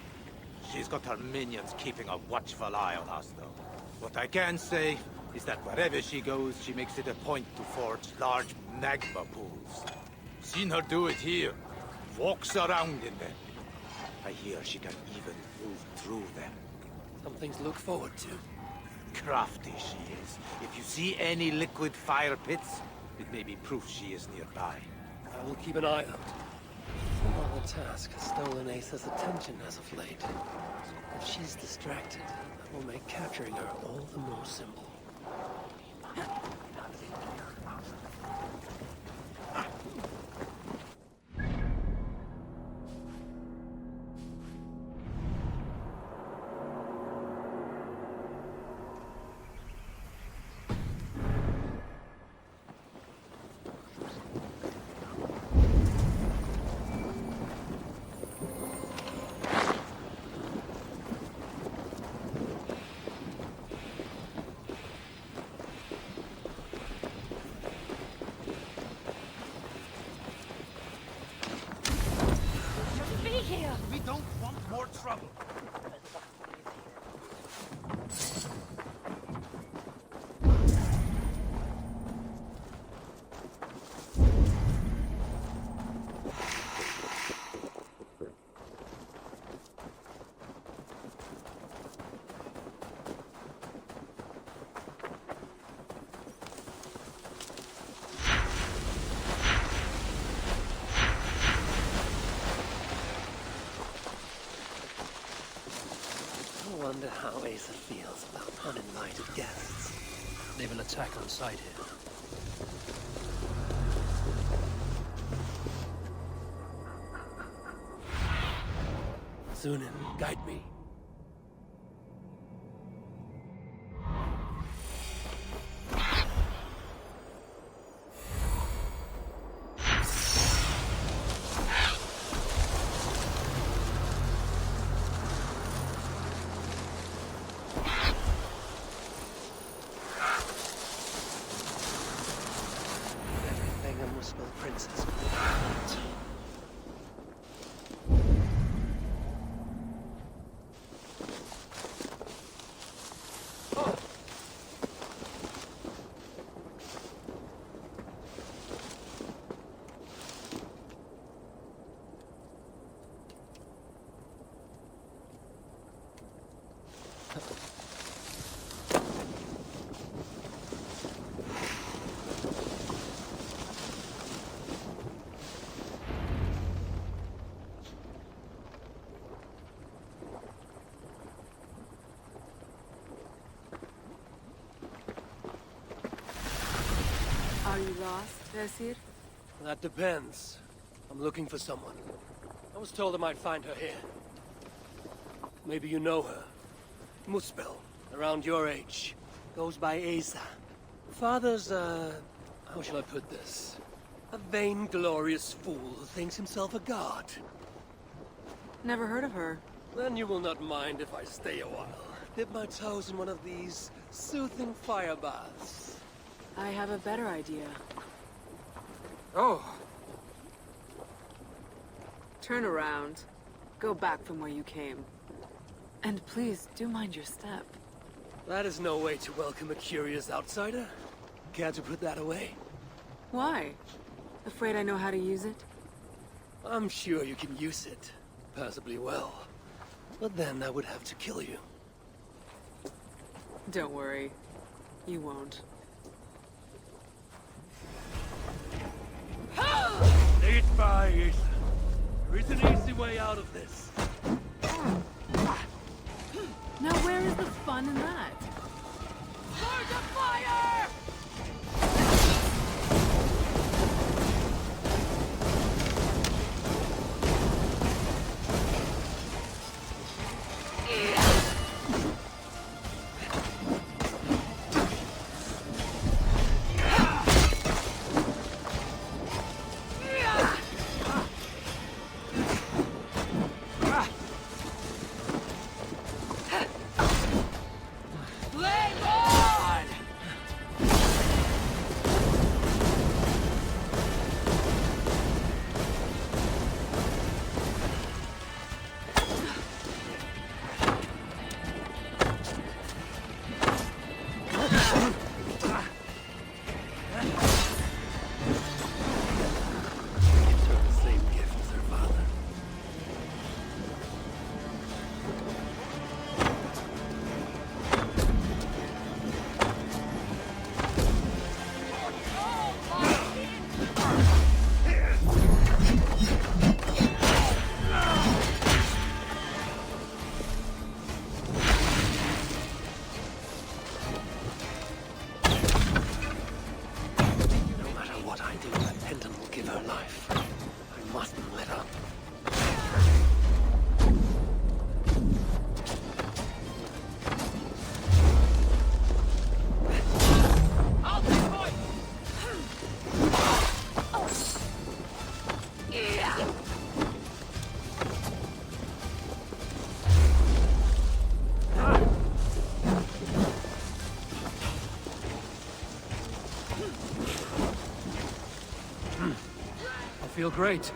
She's got her minions keeping a watchful eye on us, though. What I can say is that wherever she goes, she makes it a point to forge large magma pools. Seen her do it here. Walks around in them. I hear she can even move through them. Some things to look forward to. Crafty she is. If you see any liquid fire pits, it may be proof she is nearby. I will keep an eye out. Some other task has stolen Asa's attention as of late. If she's distracted, that will make capturing her all the more simple. We don't want more trouble. I wonder how Asa feels about uninvited guests. They will attack on sight here. Sunan, guide me. Everything a Muspel princess would want. Are you lost, Vesir? That depends. I'm looking for someone. I was told I might find her here. Maybe you know her. Muspel, around your age. Goes by Asa. Father's, how shall I put this? A vain-glorious fool who thinks himself a god. Never heard of her. Then you will not mind if I stay a while. Dip my toes in one of these soothing fire baths. I have a better idea. Oh, Turn around. Go back from where you came. And please, do mind your step. That is no way to welcome a curious outsider. Care to put that away? Why? Afraid I know how to use it? I'm sure you can use it. Passably well. But then I would have to kill you. Don't worry. You won't. Lead by, Ethan. There is an easy way out of this. Now where is the fun in that? Surge of fire! Feel great.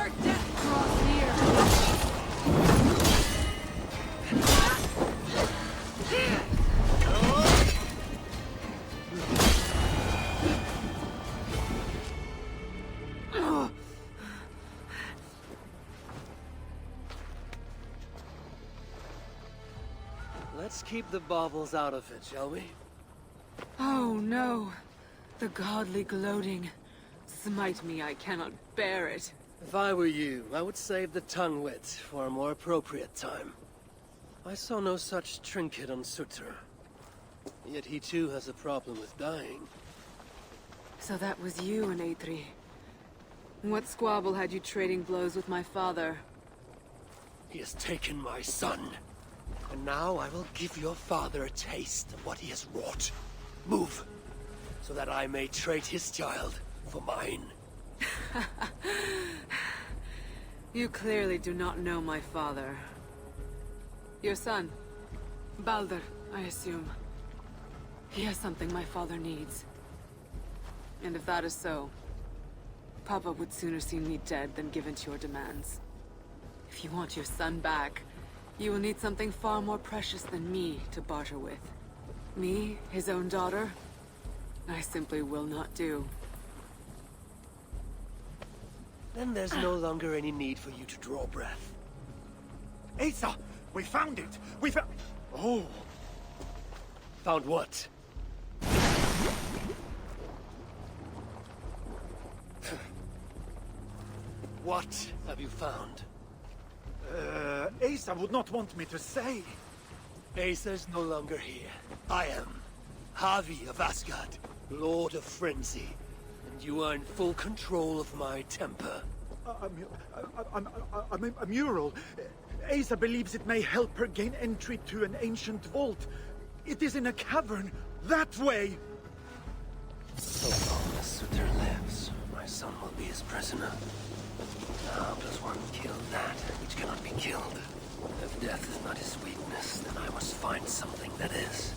Our death draws near. Let's keep the baubles out of it, shall we? Oh no. The godly gloating. Smite me, I cannot bear it. If I were you, I would save the tongue wit for a more appropriate time. I saw no such trinket on Surtur. Yet he too has a problem with dying. So that was you and Eitri. What squabble had you trading blows with my father? He has taken my son. And now I will give your father a taste of what he has wrought. Move, so that I may trade his child for mine. You clearly do not know my father. Your son, Balder, I assume. He has something my father needs. And if that is so, Papa would sooner see me dead than give in to your demands. If you want your son back, you will need something far more precious than me to barter with. Me, his own daughter? I simply will not do. Then there's no longer any need for you to draw breath. Asa! We found it! We found... Oh! Found what? What have you found? Asa would not want me to say. Asa's no longer here. I am Havi of Asgard, Lord of Frenzy, and you are in full control of my temper. A mural. Asa believes it may help her gain entry to an ancient vault. It is in a cavern, that way! So long as Surtur lives, my son will be his prisoner. How does one kill that which cannot be killed? If death is not his weakness, then I must find something that is.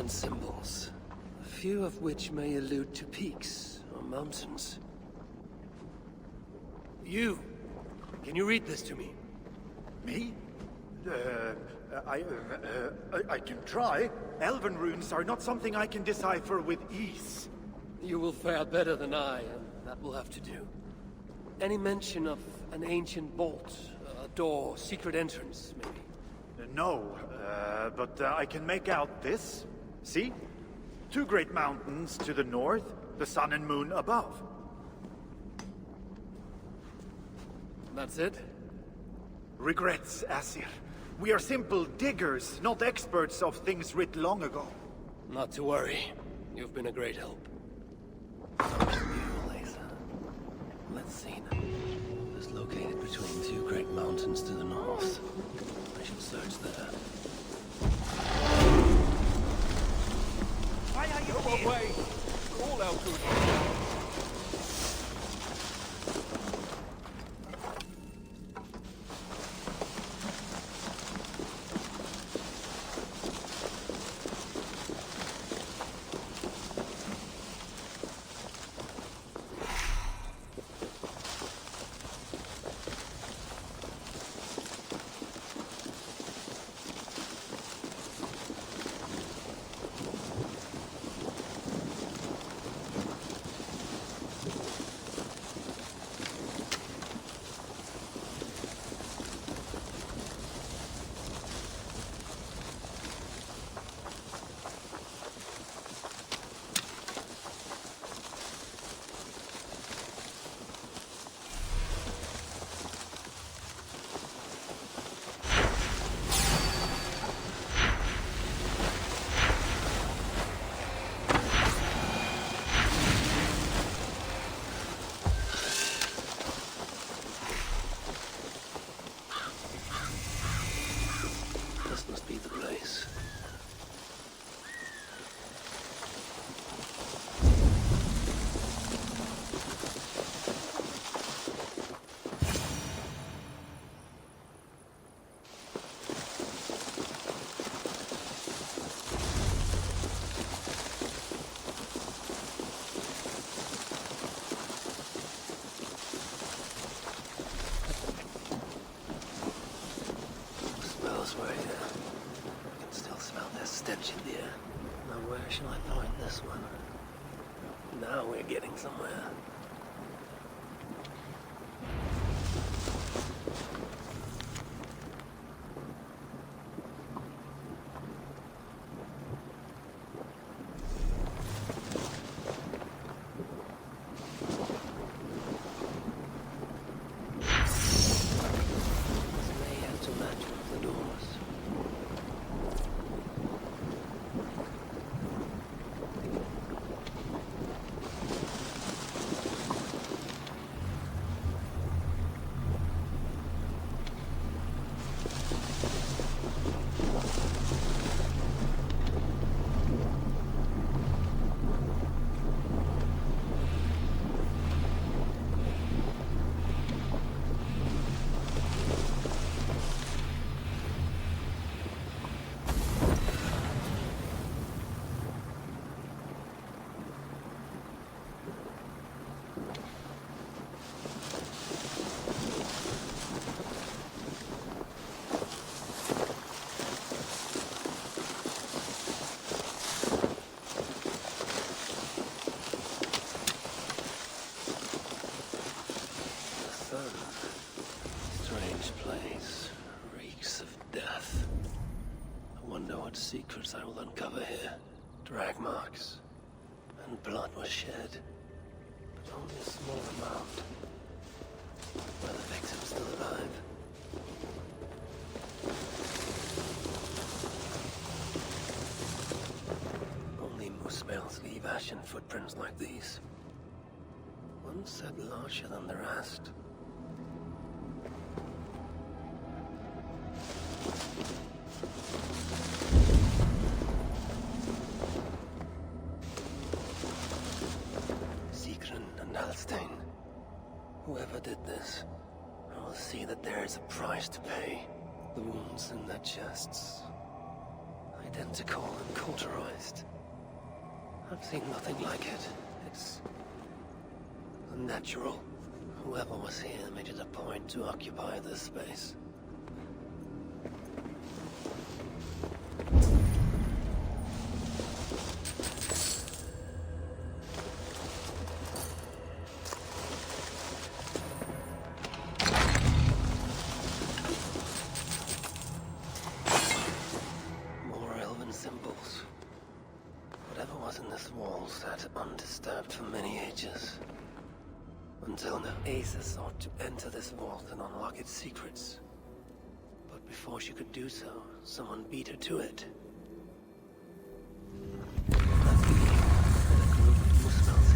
Symbols, a few of which may allude to peaks or mountains. You! Can you read this to me? Me? I can try. Elven runes are not something I can decipher with ease. You will fare better than I, and that will have to do. Any mention of an ancient vault, a door, secret entrance, maybe? No, but I can make out this. See? Two great mountains to the north, the sun and moon above. That's it? Regrets, Asir. We are simple diggers, not experts of things writ long ago. Not to worry. You've been a great help. You, Latha. seen. It was located between two great mountains to the north. I should search there. Why are you Go here? away! Call out to it. stench in the air. Now where shall I find this one? Now we're getting somewhere. Secrets I will uncover here. Drag marks. And blood was shed. But only a small amount. Were the victims still alive? Only moose males leave ashen footprints like these. One said larger than the rest. Whoever did this, I will see that there is a price to pay. The wounds in their chests, identical and cauterized. I've seen nothing like it. It's unnatural. Whoever was here made it a point to occupy this space. Undisturbed for many ages. Until now, Asa sought to enter this vault and unlock its secrets. But before she could do so, someone beat her to it. That group of Musmels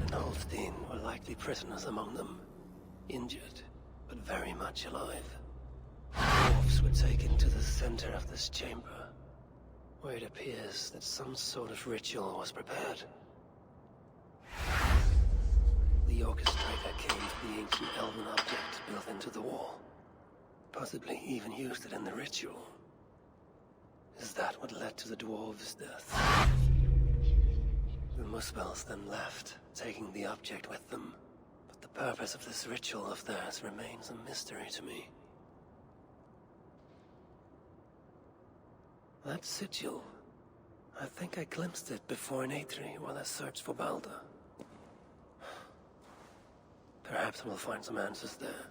and Holstein were like might be prisoners among them. Injured, but very much alive. Dwarves were taken to the center of this chamber, where it appears that some sort of ritual was prepared. The orchestrator came to the ancient elven object built into the wall. Possibly even used it in the ritual. Is that what led to the dwarves' death? The Muspels then left, taking the object with them. But the purpose of this ritual of theirs remains a mystery to me. That sigil. I think I glimpsed it before in Aetri while I searched for Balder. Perhaps we'll find some answers there.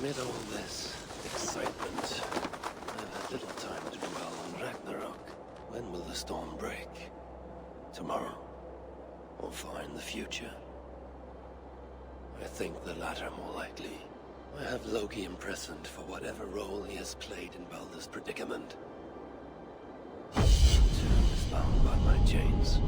Amid all this excitement, I've had little time to dwell on Ragnarok. When will the storm break? Tomorrow? Or far in the future? I think the latter more likely. I have Loki imprisoned for whatever role he has played in Balder's predicament. He too is bound by my chains.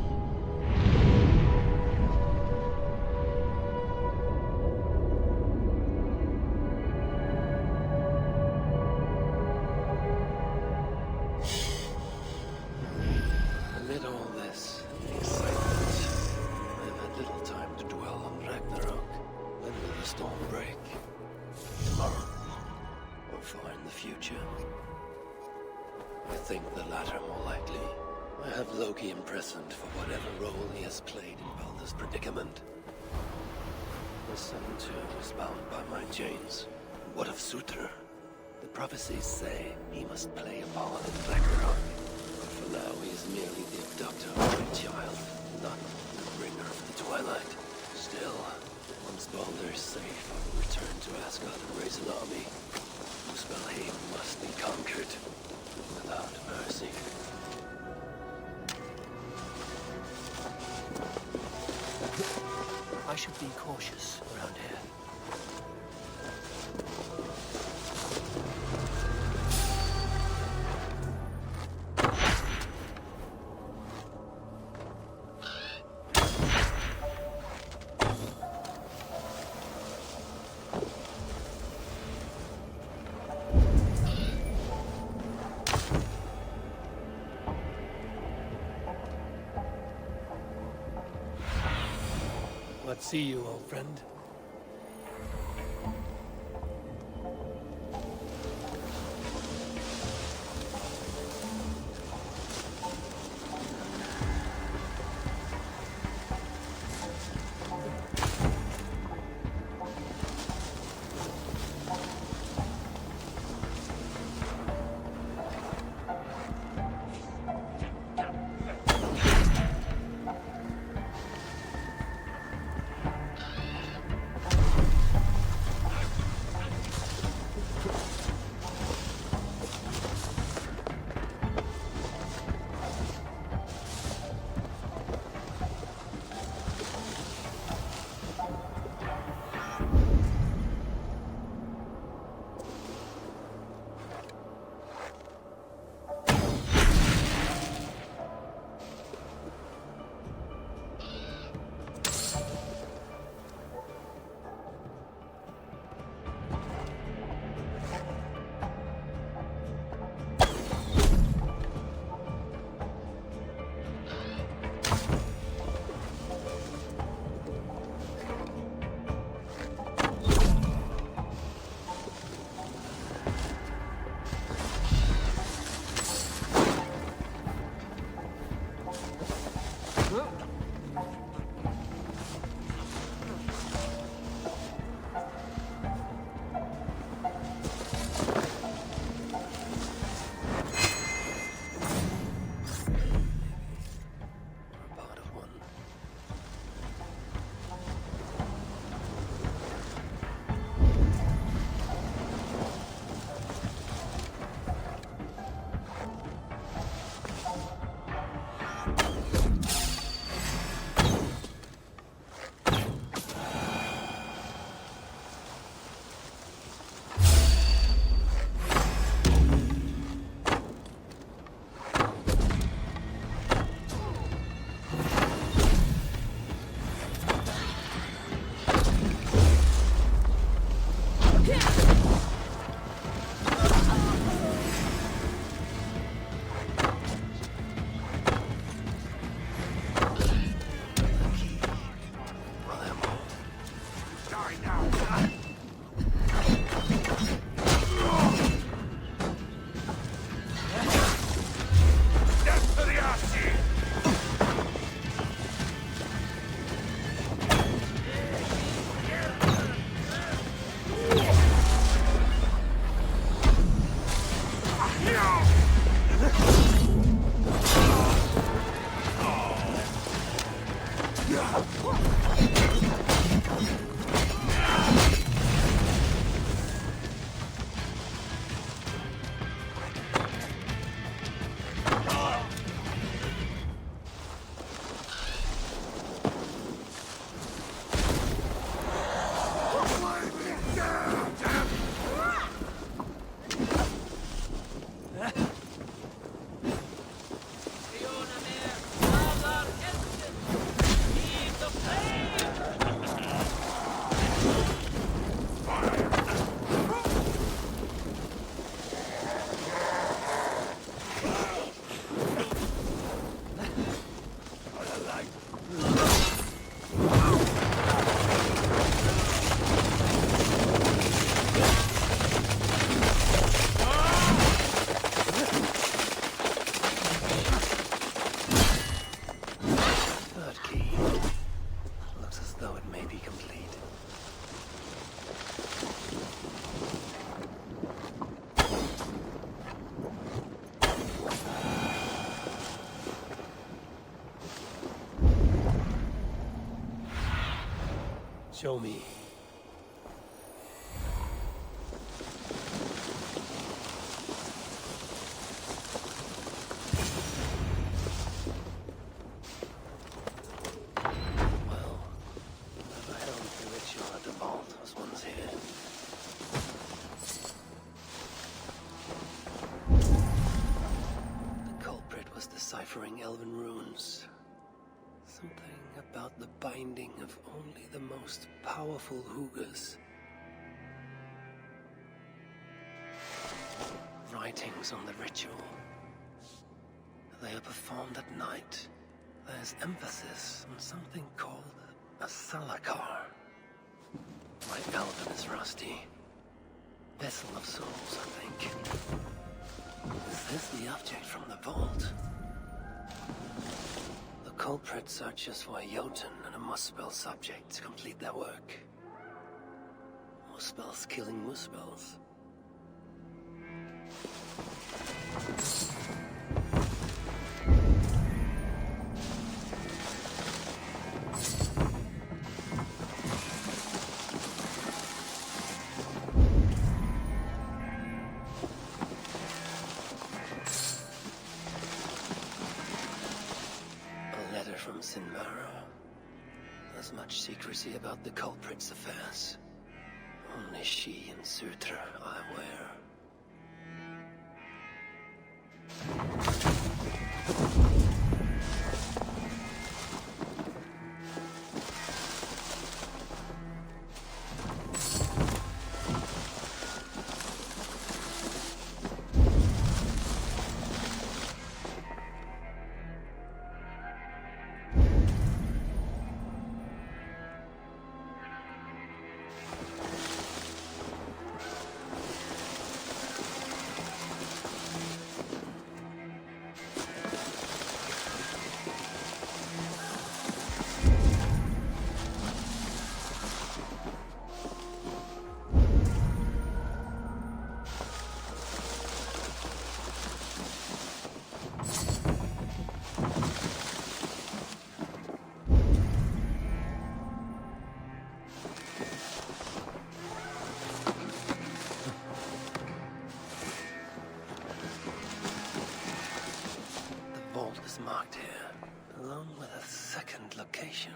Imprisoned for whatever role he has played in Balder's predicament. son too is bound by my chains. What of Surtr? The prophecies say he must play a part in Ragnarok. But for now, he is merely the abductor of my child, not the bringer of the Twilight. Still, once Baldur is safe, I will return to Asgard and raise an army. Muspelheim must be conquered, without mercy. I should be cautious around here. What see you, old friend? Show me. Well, whoever held the ritual at the vault was once here. The culprit was deciphering elven runes. Something about the binding of only the most powerful Hugas. Writings on the ritual. They are performed at night. There's emphasis on something called a salakar. My elven is rusty. Vessel of souls, I think. Is this the object from the vault? The culprit searches for a Jotun and a Muspel subject to complete their work. Muspels killing Muspels. From Sinmara. There's much secrecy about the culprit's affairs. Only she and Sutra are aware. Marked here, along with a second location.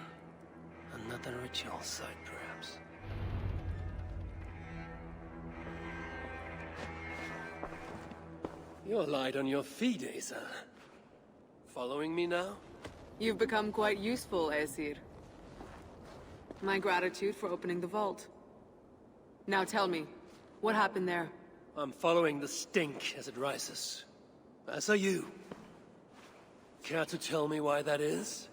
Another ritual site, perhaps. You're light on your feet, Asa. Following me now? You've become quite useful, Aesir. My gratitude for opening the vault. Now tell me, what happened there? I'm following the stink as it rises. As are you. Care to tell me why that is?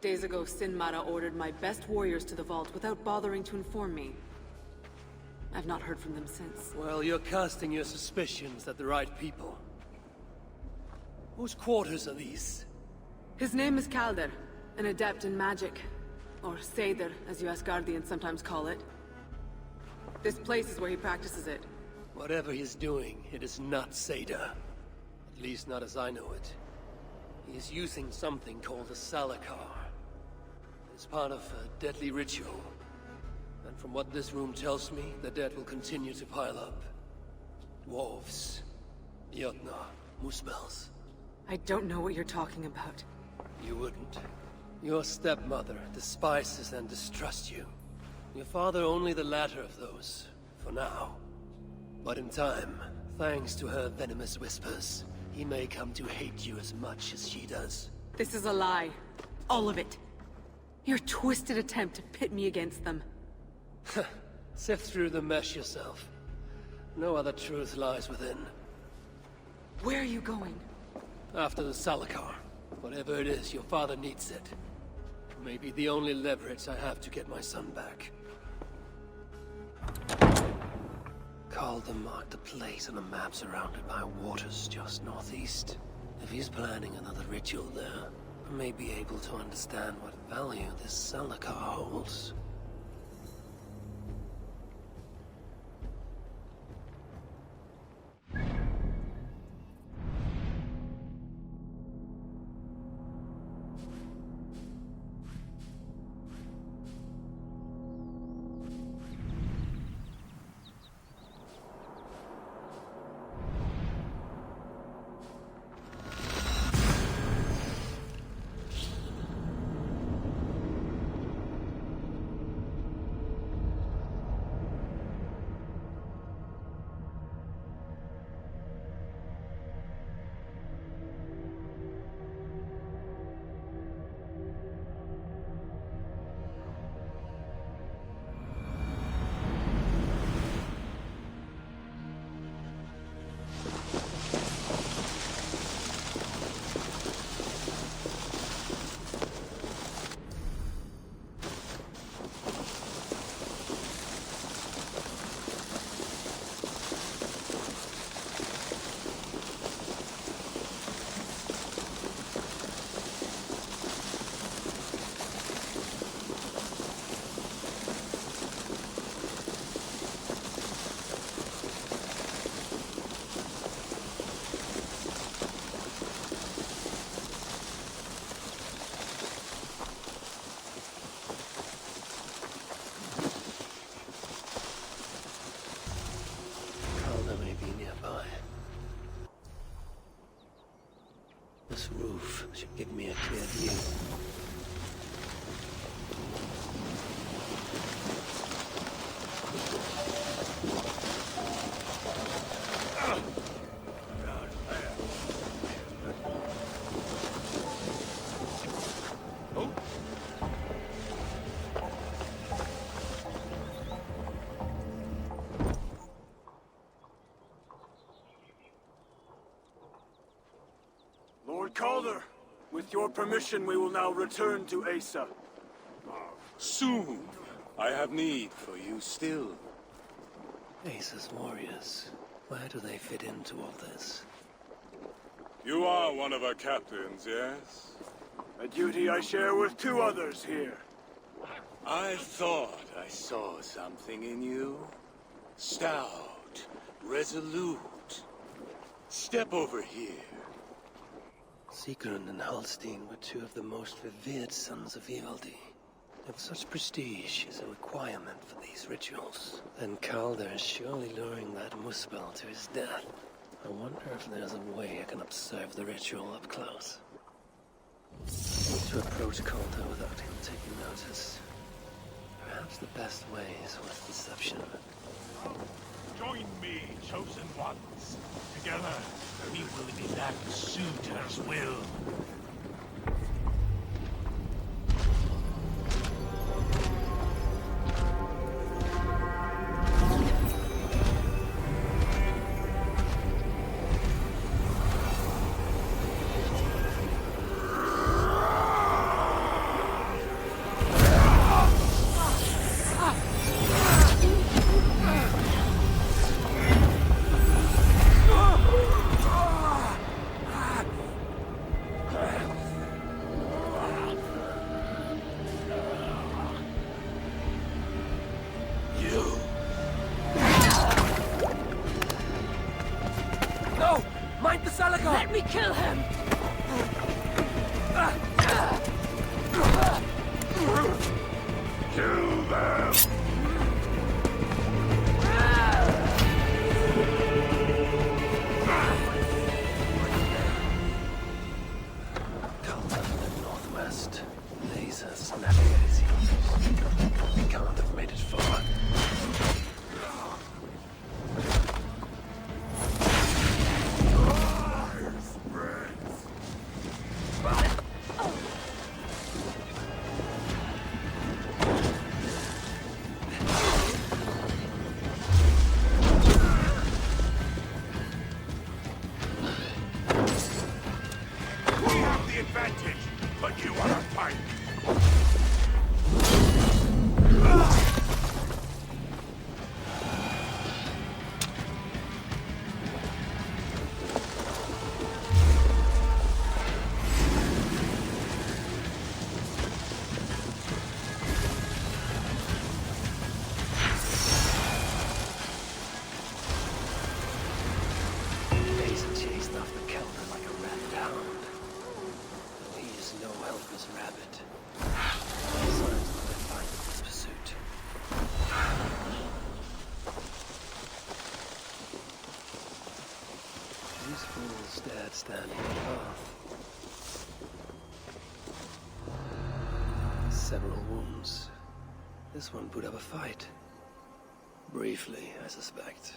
Days ago, Sinmara ordered my best warriors to the vault without bothering to inform me. I've not heard from them since. Well, you're casting your suspicions at the right people. Whose quarters are these? His name is Kalder, an adept in magic. Or Seidr, as you Asgardians sometimes call it. This place is where he practices it. Whatever he's doing, it is not Seidr. At least not as I know it. He is using something called a salakar. It's part of a deadly ritual. And from what this room tells me, the dead will continue to pile up. Dwarves, Jotnar, Muspels. I don't know what you're talking about. You wouldn't. Your stepmother despises and distrusts you. Your father only the latter of those, for now. But in time, thanks to her venomous whispers, he may come to hate you as much as she does. This is a lie. All of it. Your twisted attempt to pit me against them. Sift through the mesh yourself. No other truth lies within. Where are you going? After the salakar. Whatever it is, your father needs it. Maybe the only leverage I have to get my son back. Calder marked a place on a map surrounded by waters just northeast. If he's planning another ritual there, I may be able to understand what value this salakar holds. This roof should give me a clear view. Lord Calder, with your permission, we will now return to Asa. Soon. I have need for you still. Asa's warriors. Where do they fit into all this? You are one of our captains, yes? A duty I share with 2 others here. I thought I saw something in you. Stout, resolute. Step over here. Sigrun and Halstein were 2 of the most revered sons of Ivaldi. If such prestige is a requirement for these rituals, then Calder is surely luring that Muspel to his death. I wonder if there's a way I can observe the ritual up close. I need to approach Calder without him taking notice. Perhaps the best way is with deception. Join me, chosen ones. Together, we will enact Suitor's will. Let me kill him! Kill them! Calder from the northwest. Lasers navigating. He can't have made it far. Standing path. Several wounds. This one put up a fight. Briefly, I suspect.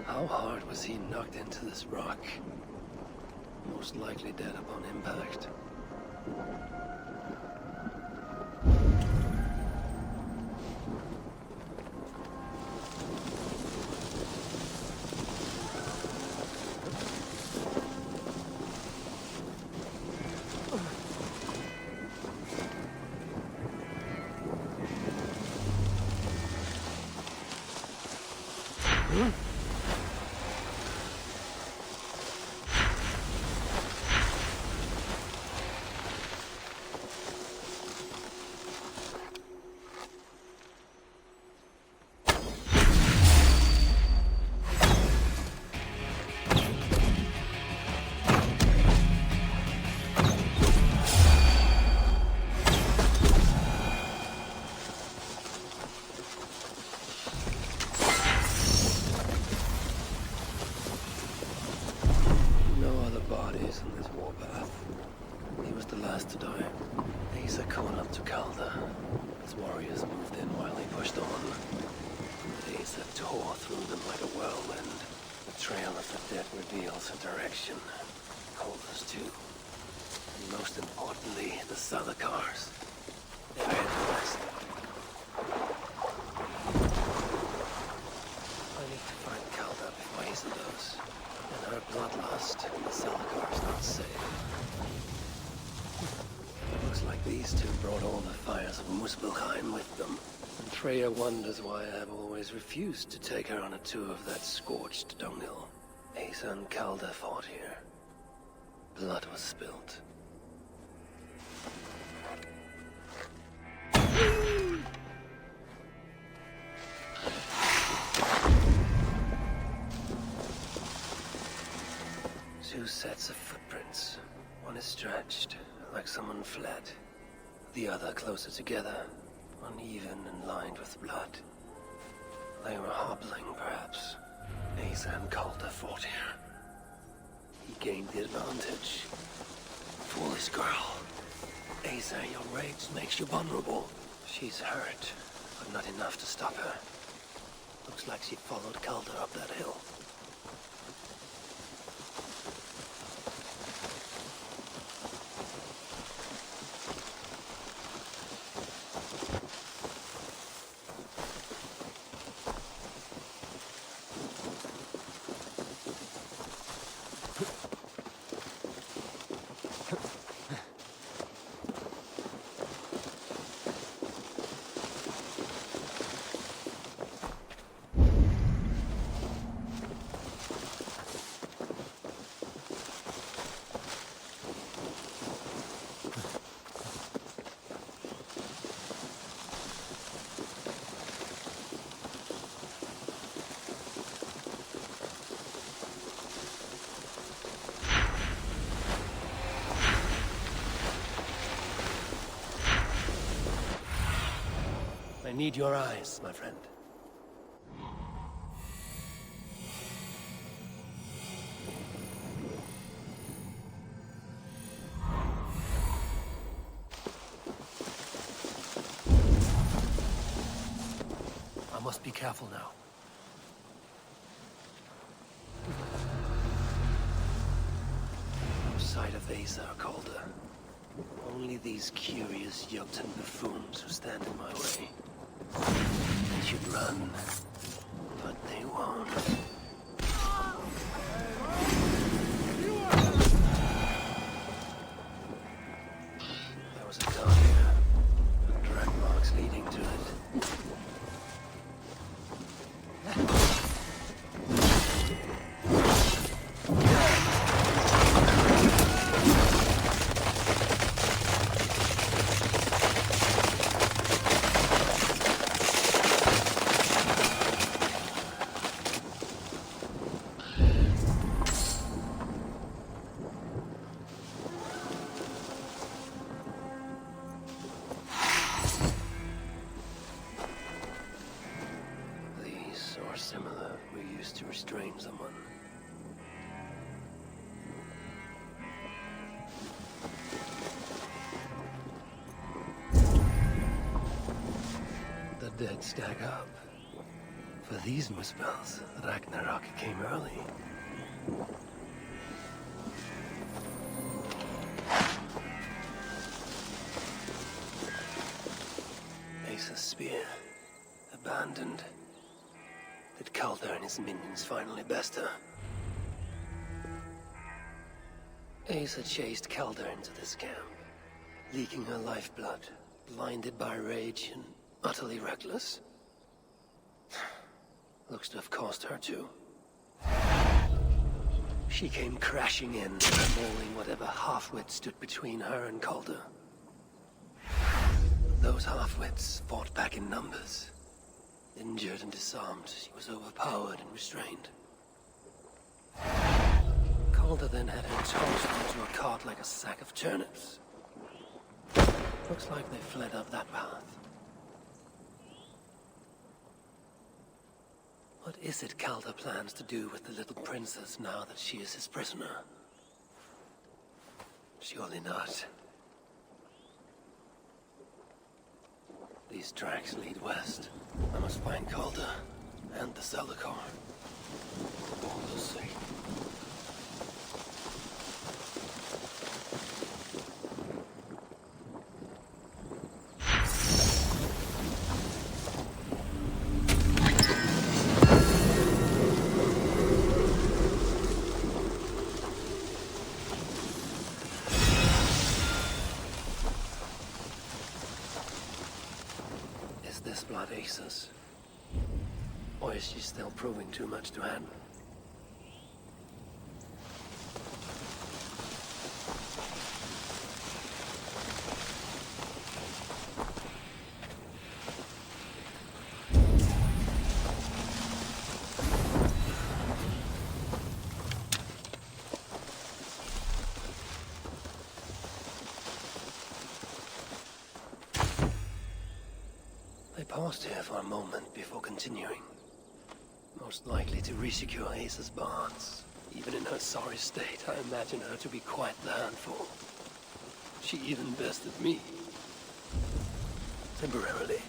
How hard was he knocked into this rock? Most likely dead upon impact. warriors moved in while they pushed on. Asa tore through them like a whirlwind. The trail of the dead reveals her direction. Calder's too. And most importantly, the Salakars. They're heading west. I need to find Calder before Asa does. And her bloodlust, the Salakars not safe. Looks like these two brought all the fires of Muspelheim with them. And Freya wonders why I have always refused to take her on a tour of that scorched dunghill. Asa and Calder fought here. Blood was spilt. Two sets of footprints. One is stretched, like someone fled. The other closer together, uneven and lined with blood. They were hobbling, perhaps. Asa and Calder fought here. He gained the advantage. Foolish girl. Asa, your rage makes you vulnerable. She's hurt, but not enough to stop her. Looks like she followed Calder up that hill. I need your eyes, my friend. I must be careful now. No sight of Asa or Calder. Only these curious Jotun buffoons who stand in my way. They should run, but they won't. There was a tunnel here, with drag marks leading to it. Similar, we used to restrain someone. The dead stack up. For these Muspels, Ragnarok came early. Asa's spear, abandoned. Did Calder and his minions finally best her? Asa chased Calder into this camp, leaking her lifeblood, blinded by rage and utterly reckless. Looks to have cost her too. She came crashing in, mauling whatever half-wit stood between her and Calder. Those half-wits fought back in numbers. Injured and disarmed, she was overpowered and restrained. Calder then had her tossed into a cart like a sack of turnips. Looks like they fled up that path. What is it Calder plans to do with the little princess now that she is his prisoner? Surely not. These tracks lead west. I must find Calder and the Salakar. For Balder's sake. Is this blood Asa's? Or is she still proving too much to handle? They paused here for a moment before continuing. Most likely to resecure Asa's bonds. Even in her sorry state, I imagine her to be quite the handful. She even bested me. Temporarily.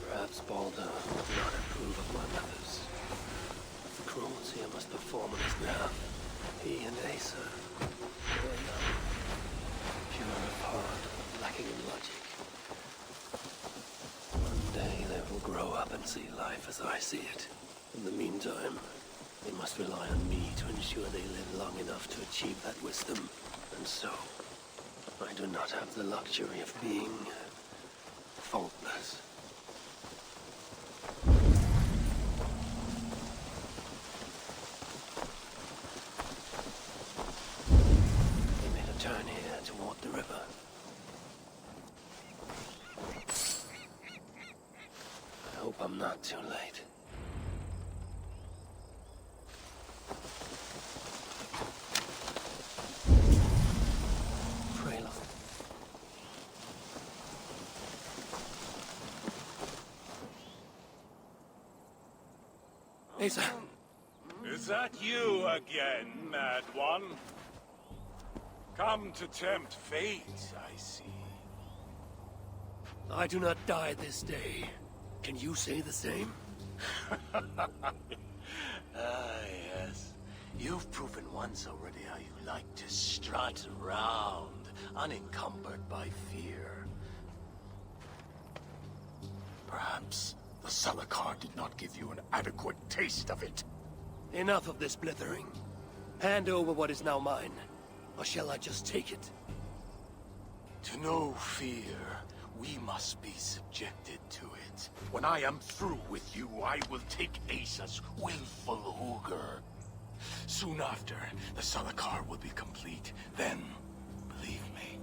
Perhaps Balder would not approve of my methods. The cruelty I must perform on his behalf. He and Asa were young, pure of heart, lacking in logic. One day they will grow up and see life as I see it. In the meantime, they must rely on me to ensure they live long enough to achieve that wisdom. And so, I do not have the luxury of being faultless. Turn here toward the river. I hope I'm not too late. Freyla. Asa. Is that you again, mad one? Come to tempt fate, I see. I do not die this day. Can you say the same? Yes. You've proven once already how you like to strut around, unencumbered by fear. Perhaps the Salakar did not give you an adequate taste of it. Enough of this blithering. Hand over what is now mine. Or shall I just take it? To know fear, we must be subjected to it. When I am through with you, I will take Asa's willful Hugr. Soon after, the Salakar will be complete. Then, believe me,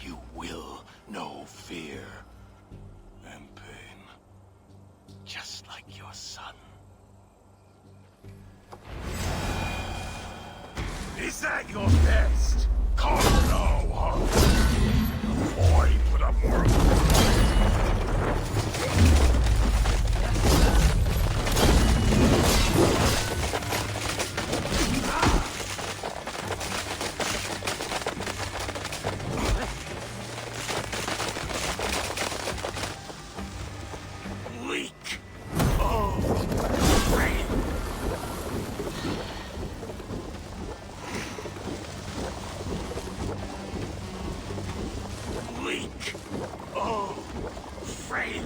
you will know fear and pain. Just like your son. Is that your best? Come now, huh? Boy, put up more of weak. Oh, great. Weak. Oh, frail.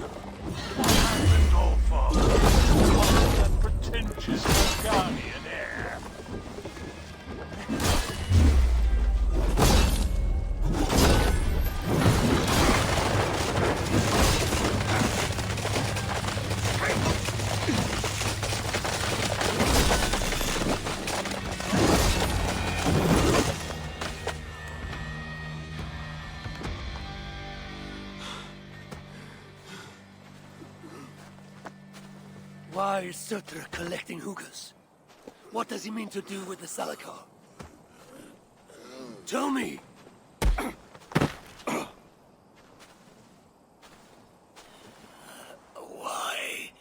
What happened, all father? That pretentious guardian air. Why is Surtr collecting hookahs? What does he mean to do with the Salakar? Tell me! Why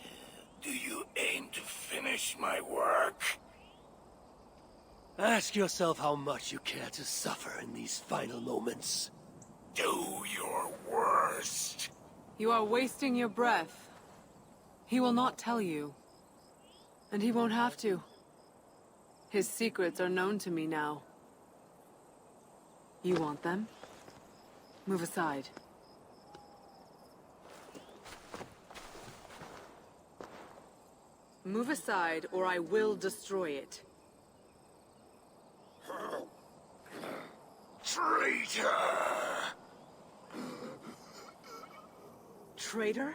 finish my work. Ask yourself how much you care to suffer in these final moments. Do your worst. You are wasting your breath. He will not tell you. And he won't have to. His secrets are known to me now. You want them? Move aside. Move aside, or I will destroy it. Traitor! Traitor?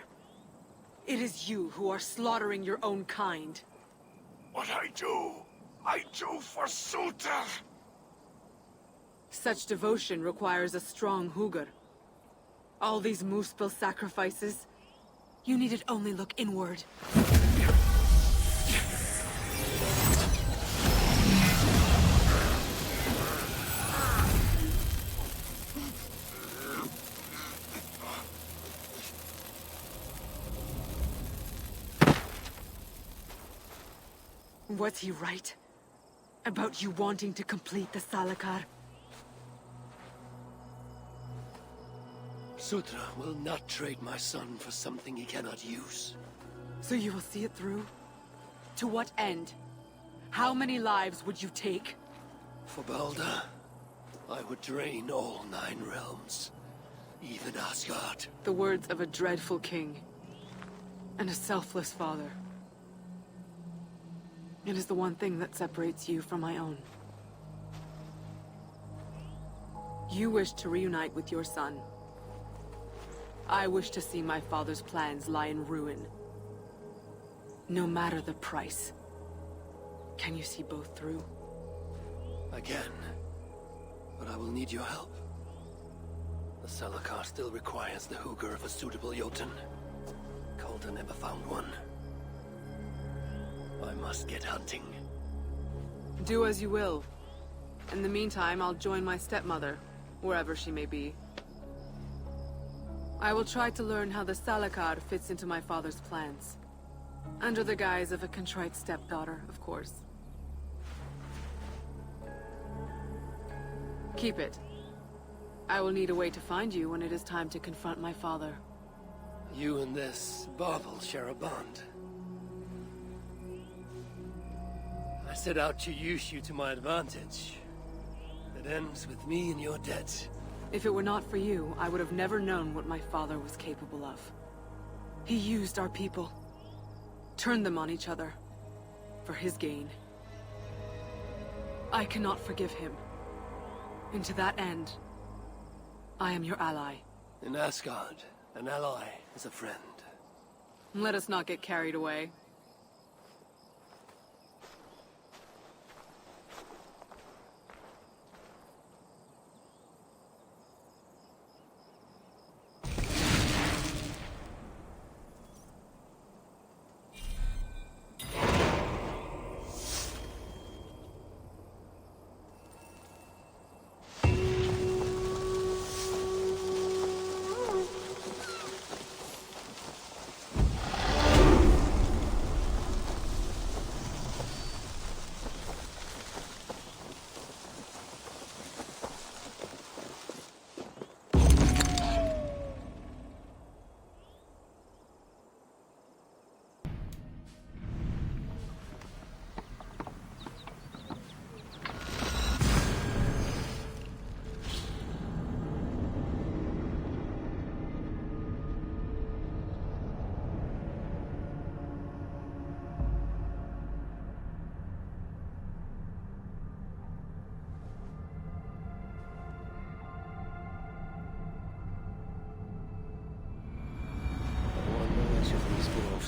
It is you who are slaughtering your own kind. What I do for Suter! Such devotion requires a strong Hugr. All these Muspel sacrifices, you needed only look inward. Was he right? About you wanting to complete the Salakar? Sutra will not trade my son for something he cannot use. So you will see it through? To what end? How many lives would you take? For Balder, I would drain all 9 realms. Even Asgard. The words of a dreadful king. And a selfless father. It is the one thing that separates you from my own. You wish to reunite with your son. I wish to see my father's plans lie in ruin. No matter the price. Can you see both through? I can. But I will need your help. The Salakar still requires the Hugr of a suitable Jotun. Calder never found one. I must get hunting. Do as you will. In the meantime, I'll join my stepmother, wherever she may be. I will try to learn how the Salakar fits into my father's plans. Under the guise of a contrite stepdaughter, of course. Keep it. I will need a way to find you when it is time to confront my father. You and this bauble share a bond. I set out to use you to my advantage. It ends with me in your debt. If it were not for you, I would have never known what my father was capable of. He used our people. Turned them on each other. For his gain. I cannot forgive him. And to that end, I am your ally. In Asgard, an ally is a friend. Let us not get carried away.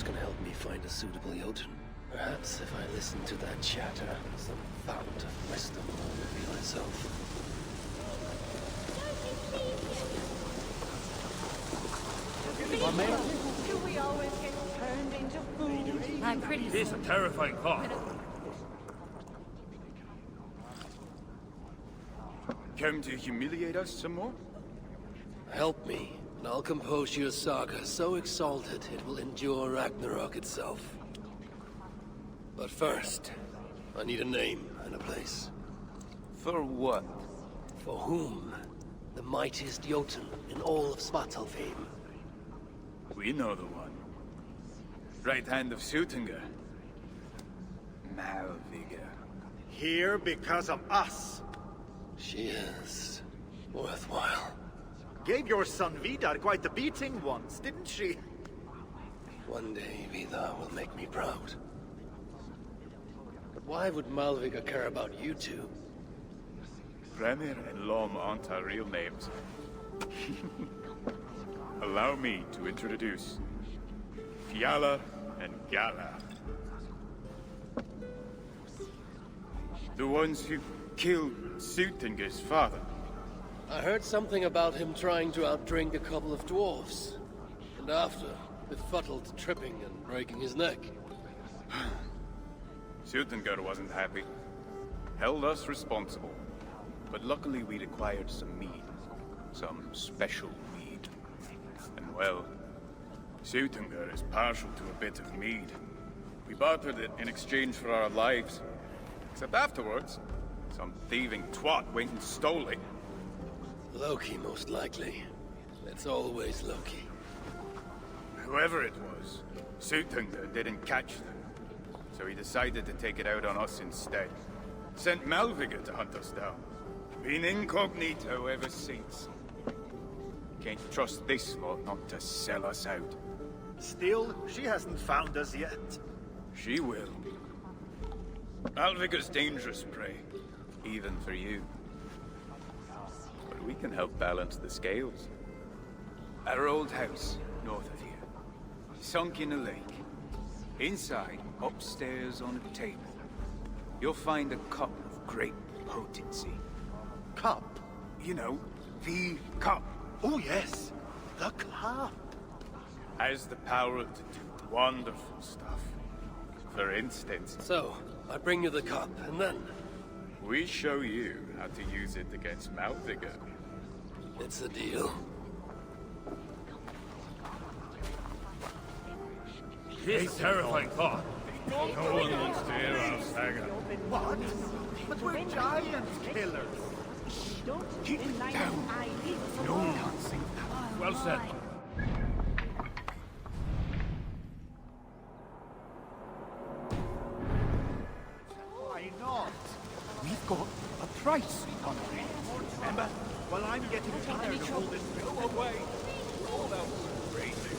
Can help me find a suitable Jotun. Perhaps if I listen to that chatter, some fount of wisdom will reveal itself. Do we always get turned into food? I'm pretty It is a terrifying thought. Come to humiliate us some more? Help me, and I'll compose your saga so exalted it will endure Ragnarok itself. But first, I need a name and a place. For what? For whom? The mightiest Jotun in all of Svartalfheim. We know the one. Right hand of Suttungr. Malviga. Here because of us. She is worthwhile. Gave your son Vidar quite the beating once, didn't she? One day Vidar will make me proud. But why would Malviga care about you two? Premier and Lom aren't our real names. Allow me to introduce Fiala and Gala. The ones who killed Suttungr's father. I heard something about him trying to outdrink a couple of dwarves. And after, befuddled tripping and breaking his neck. Suttungr wasn't happy. Held us responsible. But luckily we'd acquired some mead. Some special mead. And well, Suttungr is partial to a bit of mead. We bartered it in exchange for our lives. Except afterwards, some thieving twat went and stole it. Loki, most likely. It's always Loki. Whoever it was, Suttungr didn't catch them. So he decided to take it out on us instead. Sent Malviga to hunt us down. Been incognito ever since. Can't trust this lot not to sell us out. Still, she hasn't found us yet. She will. Malviga's dangerous prey, even for you. But we can help balance the scales. Our old house, north of here. Sunk in a lake. Inside, upstairs on a table, you'll find a cup of great potency. Cup? You know, the cup. Oh yes, the cup. Has the power to do wonderful stuff. For instance... So, I bring you the cup, and then... we show you how to use it against Malviga. It's a deal. This terrifying thought. No one wants to hear our saga. What? But we're giant killers. Keep it down. No one can sing that. Well said. Why not? We've got a price on it. Remember? Well, I'm getting tired of all this. Go away. All else is crazy.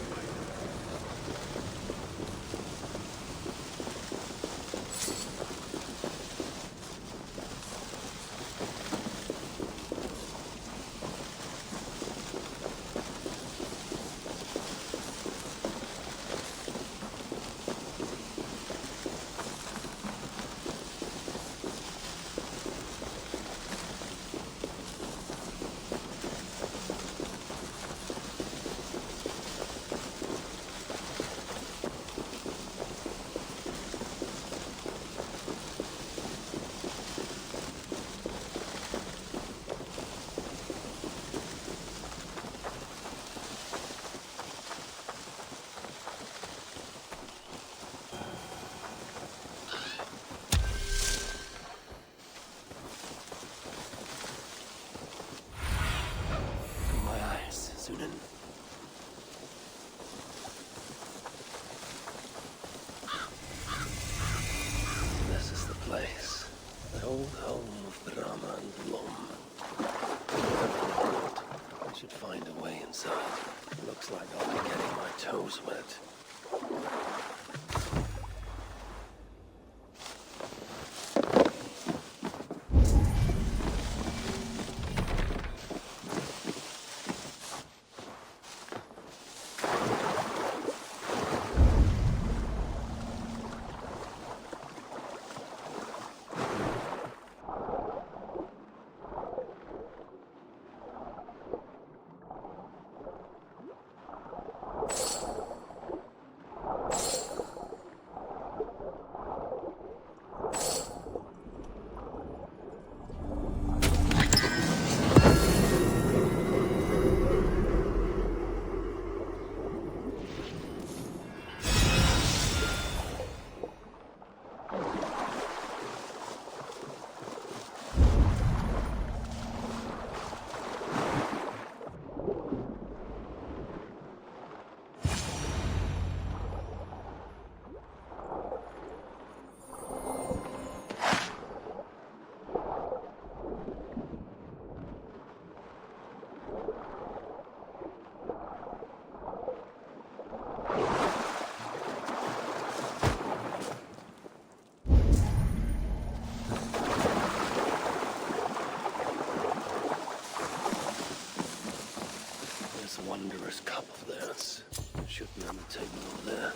shooting on the table over there?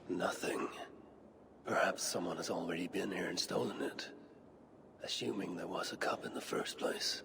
Nothing. Perhaps someone has already been here and stolen it. Assuming there was a cup in the first place.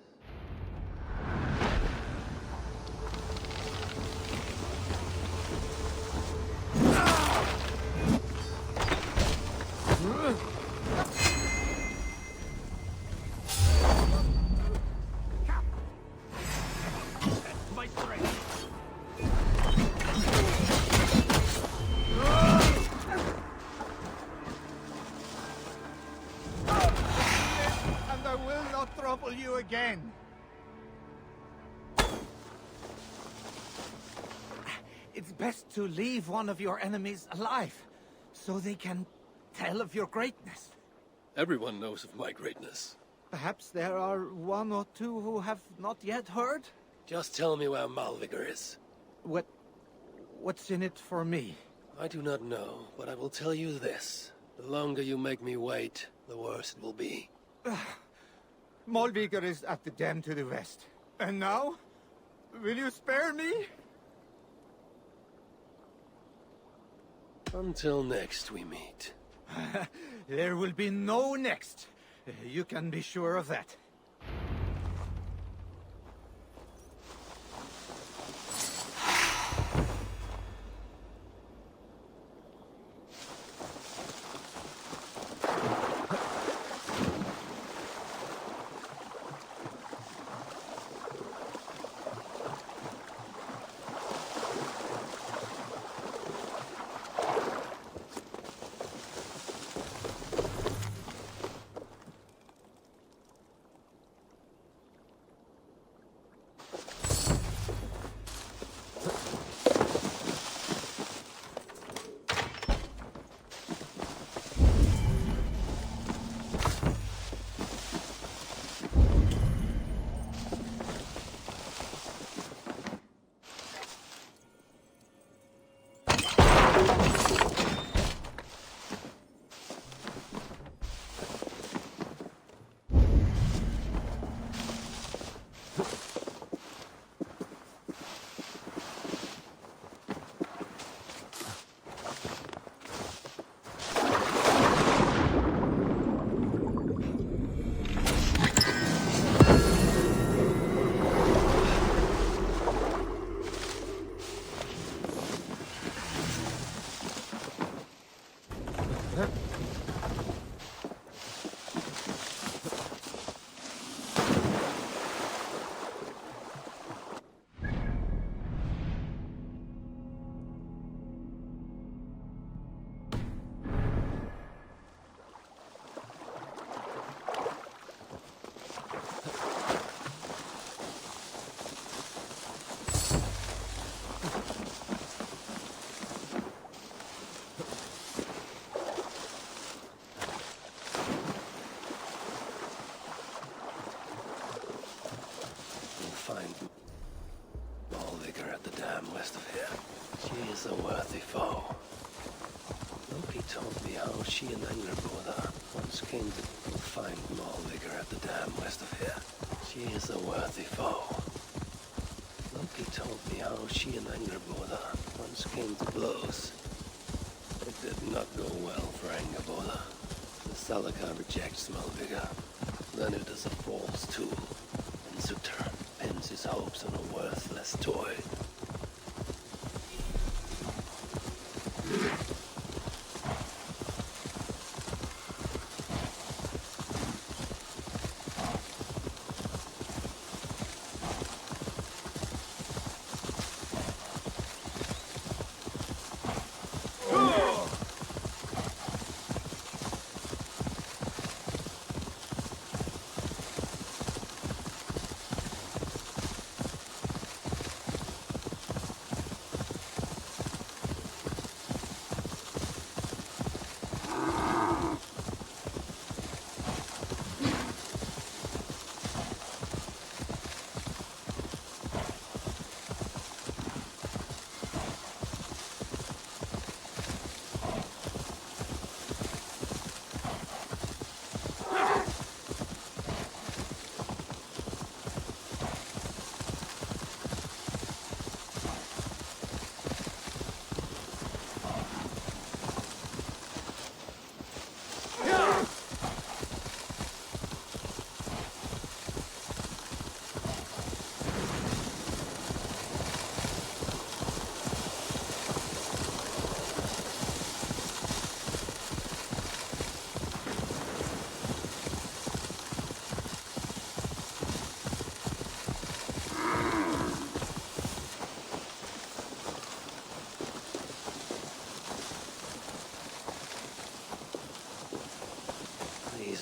And I will not trouble you again. It's best to leave one of your enemies alive, so they can tell of your greatness. Everyone knows of my greatness. Perhaps there are one or two who have not yet heard? Just tell me where Malvigr is. What's in it for me? I do not know, but I will tell you this. The longer you make me wait, the worse it will be. Malvigr is at the dam to the west. And now? Will you spare me? Until next we meet. There will be no next. You can be sure of that. is a worthy foe. Loki told me how she and Angerboda once came to find Malvigr at the dam west of here. She is a worthy foe. Loki told me how she and Angerboda once came to blows. It did not go well for Angerboda. The Salaka rejects Malvigr. Then it is a false tool, and Sutter pins his hopes on a worthless toy.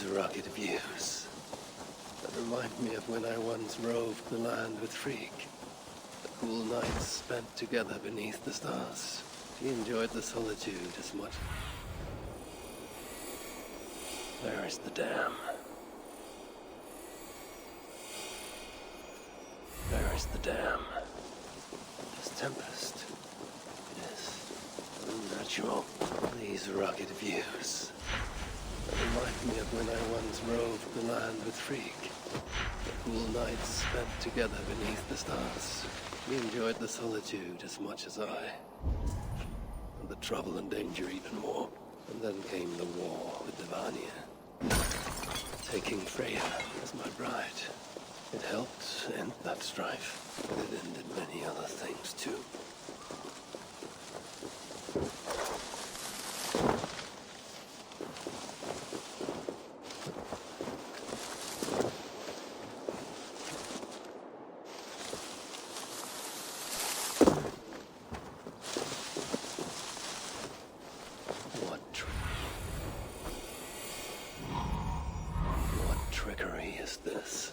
rugged views that remind me of when I once roved the land with Frigg. The cool nights spent together beneath the stars. He enjoyed the solitude as much. There is the dam. There is the dam. This tempest. Yes, unnatural. These rugged views that remind me of when I once roved the land with Frigg. The cool nights spent together beneath the stars. We enjoyed the solitude as much as I. And the trouble and danger even more. And then came the war with Devania. Taking Freya as my bride. It helped end that strife, but it ended many other things too. What trickery is this?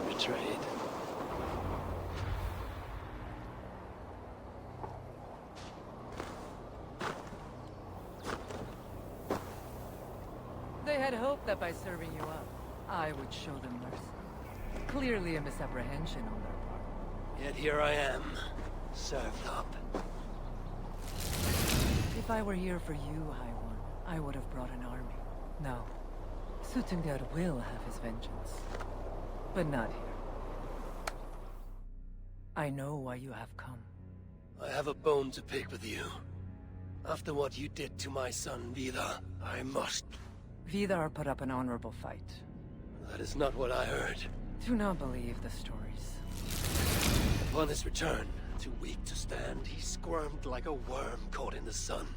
Betrayed. They had hoped that by serving you up, I would show them mercy. Clearly a misapprehension on their part. Yet here I am, served up. If I were here for you, High One, I would have brought an army. No. Suttungr will have his vengeance. But not here. I know why you have come. I have a bone to pick with you. After what you did to my son, Vidar, I must... Vidar put up an honorable fight. That is not what I heard. Do not believe the stories. Upon his return, too weak to stand, he squirmed like a worm caught in the sun.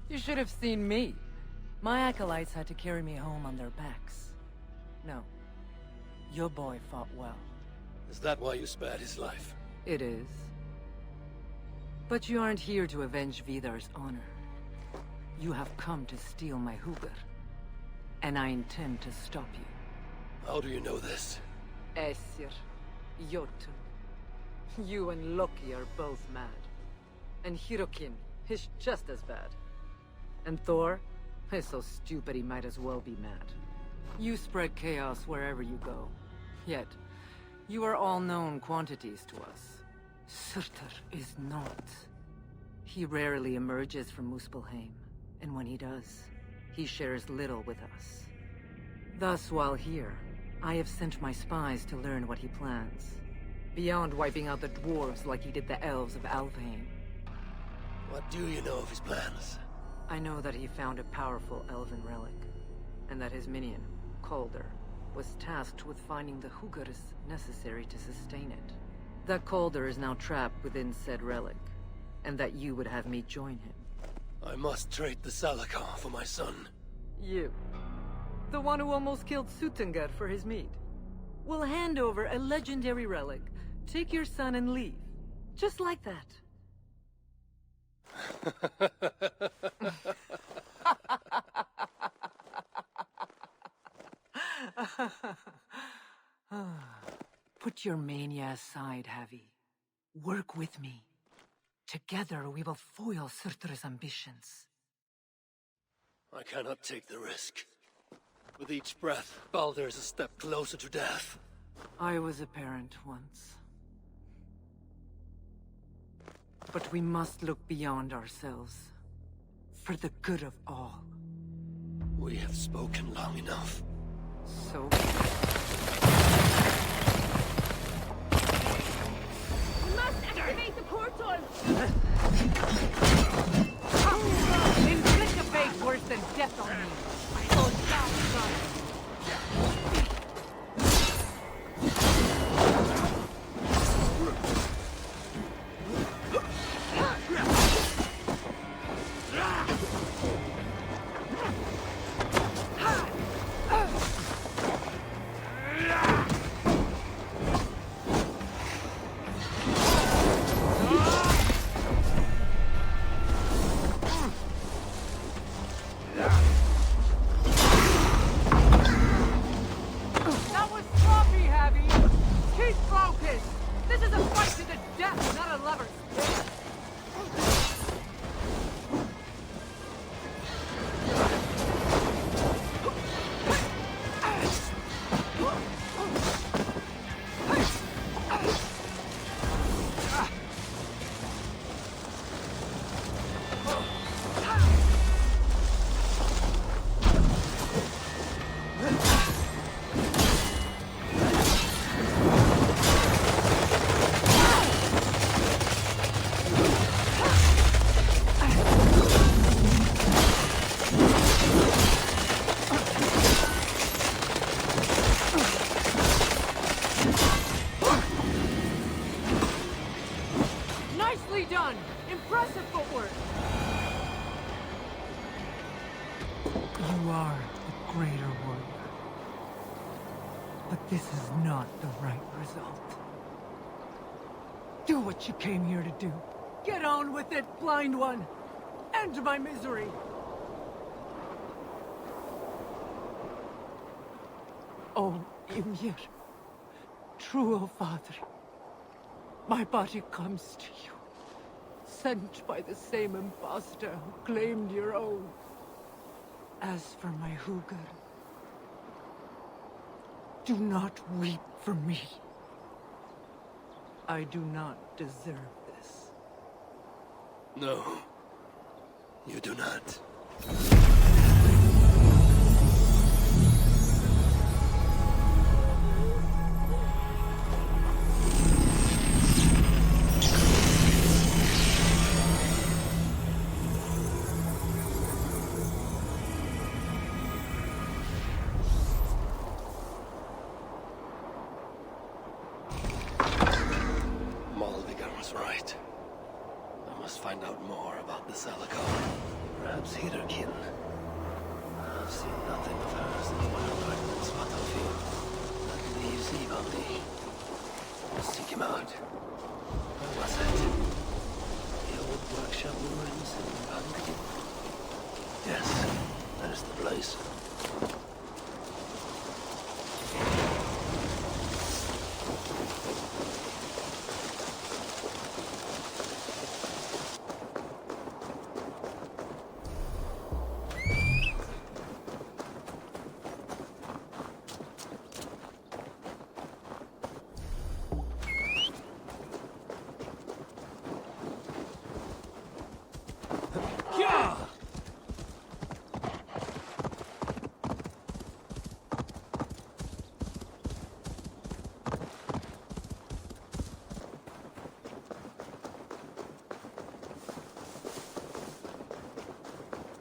You should have seen me. My acolytes had to carry me home on their backs. No. Your boy fought well. Is that why you spared his life? It is. But you aren't here to avenge Vidar's honor. You have come to steal my Hugr. And I intend to stop you. How do you know this? Aesir, Jotun. You and Loki are both mad. And Hirokin is just as bad. And Thor is so stupid he might as well be mad. You spread chaos wherever you go. Yet, you are all known quantities to us. Surtur is not. He rarely emerges from Muspelheim, and when he does, he shares little with us. Thus, while here, I have sent my spies to learn what he plans. Beyond wiping out the dwarves like he did the elves of Alfheim. What do you know of his plans? I know that he found a powerful elven relic, and that his minion, Calder, was tasked with finding the Hugrs necessary to sustain it. That Calder is now trapped within said relic, and that you would have me join him. I must trade the Salakar for my son. You, the one who almost killed Suttungr for his meat, will hand over a legendary relic, take your son and leave. Just like that. Put your mania aside, Havi. Work with me. Together we will foil Surtur's ambitions. I cannot take the risk. With each breath, Baldur is a step closer to death. I was a parent once. But we must look beyond ourselves. For the good of all. We have spoken long enough. So? We must activate the portal! Inflict a fate worse than death on me. My own son. Do what you came here to do. Get on with it, blind one! End my misery! Oh, Ymir. True, O Father. My body comes to you. Sent by the same impostor who claimed your own. As for my Hugr, do not weep for me. I do not deserve this. No, you do not. Right. I must find out more about the saga. Perhaps Hyrkin. I've seen nothing of her since my apartment's battlefield. That leaves Ivaldi. Seek him out. Where was it? The old workshop ruins in Viking? Yes, there's the place.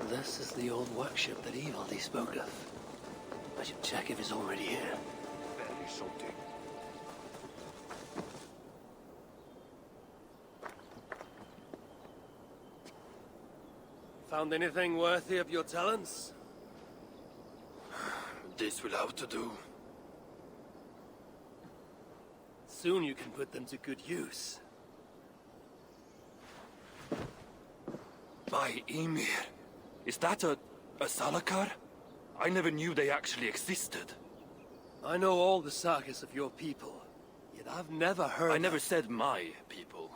This is the old workshop that Ivaldi spoke of. I should check if he's already here. Very something. Found anything worthy of your talents? This will have to do. Soon you can put them to good use. By Ymir. Is that a Salakar? I never knew they actually existed. I know all the sagas of your people, it. I've never heard I never said my people.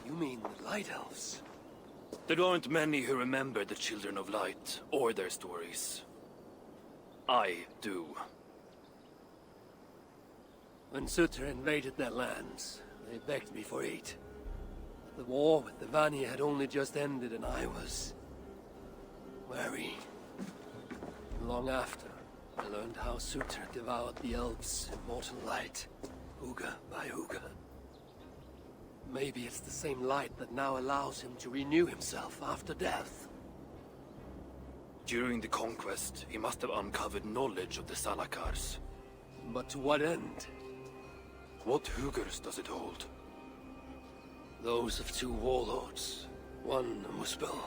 You mean the Light Elves? There aren't many who remember the Children of Light, or their stories. I do. When Sutter invaded their lands, they begged me for aid. The war with the Vani had only just ended and I was... wary. Long after, I learned how Sutter devoured the elves' immortal light, Uga by Uga. Maybe it's the same light that now allows him to renew himself after death. During the conquest, he must have uncovered knowledge of the Salakars. But to what end? What Hugers does it hold? Those of two warlords. One a Muspel,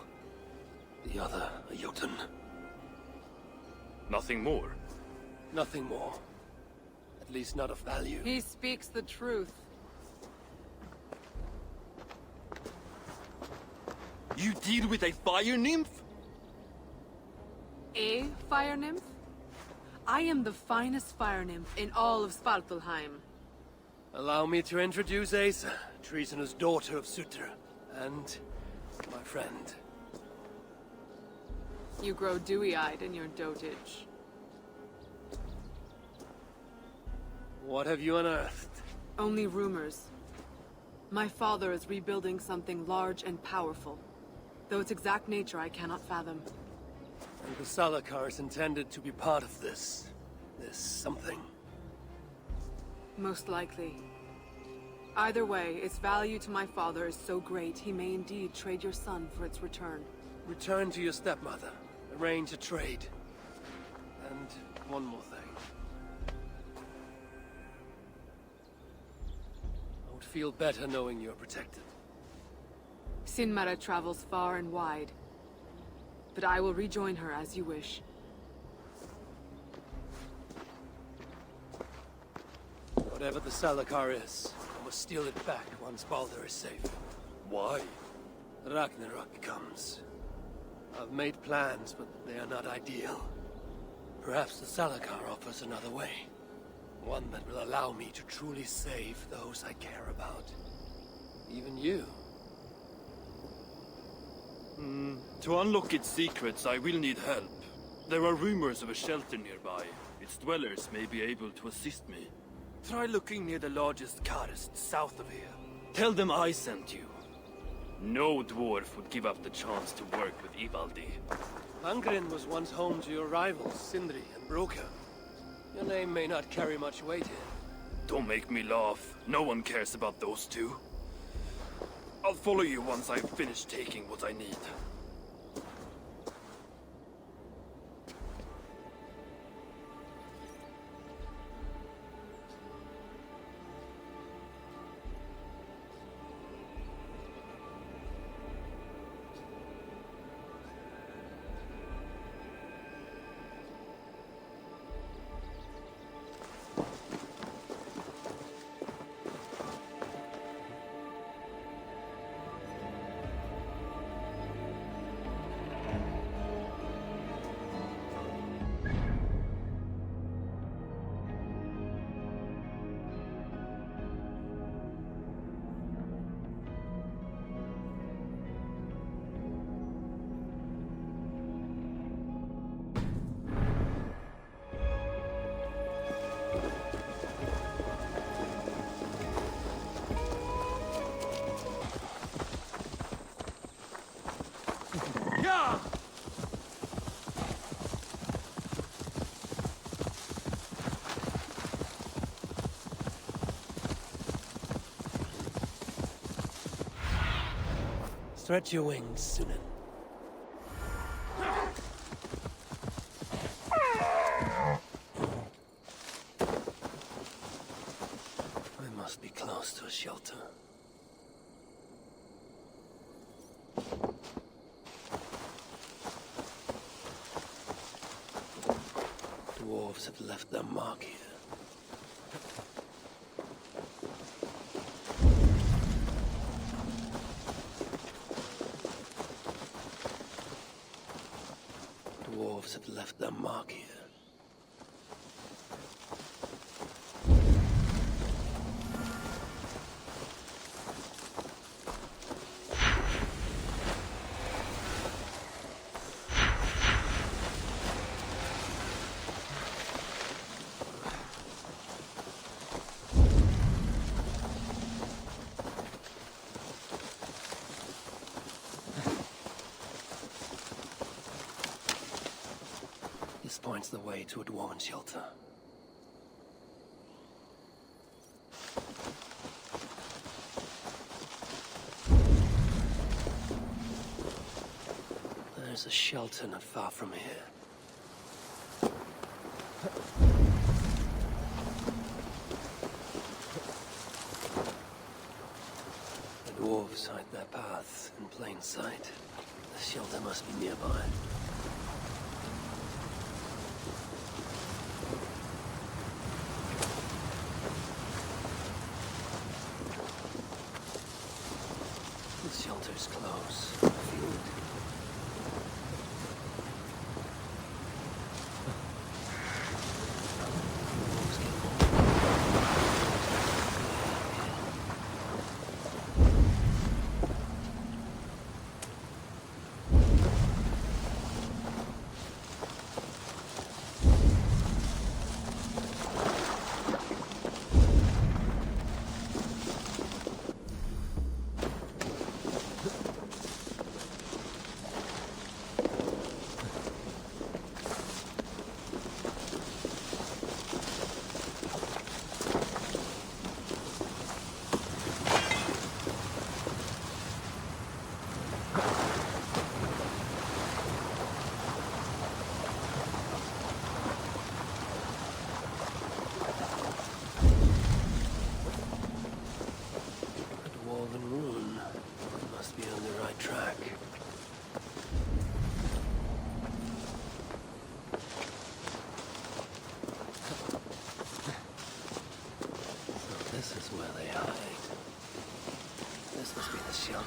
the other a Jotun. Nothing more? Nothing more. At least not of value. He speaks the truth. You deal with a fire nymph? A fire nymph? I am the finest fire nymph in all of Svartalheim. Allow me to introduce Asa, treasonous daughter of Sutra, and my friend. You grow dewy-eyed in your dotage. What have you unearthed? Only rumors. My father is rebuilding something large and powerful, though its exact nature I cannot fathom. And the Salakar is intended to be part of this something. Most likely. Either way, its value to my father is so great he may indeed trade your son for its return. Return to your stepmother. Arrange a trade. And one more thing. I would feel better knowing you're protected. Sinmara travels far and wide, but I will rejoin her as you wish. Whatever the Salakar is, I must steal it back once Baldur is safe. Why? Ragnarok comes. I've made plans, but they are not ideal. Perhaps the Salakar offers another way. One that will allow me to truly save those I care about. Even you. To unlock its secrets, I will need help. There are rumors of a shelter nearby. Its dwellers may be able to assist me. Try looking near the largest karst south of here. Tell them I sent you. No dwarf would give up the chance to work with Ivaldi. Angren was once home to your rivals, Sindri and Broka. Your name may not carry much weight here. Don't make me laugh. No one cares about those two. I'll follow you once I've finished taking what I need. Stretch your wings, Sunan. I must be close to a shelter. Dwarves have left their mark here. Dwarves have left their mark here. finds the way to a dwarven shelter. There's a shelter not far from here. The dwarves hide their paths in plain sight. The shelter must be nearby. The shelter's close. I feel it.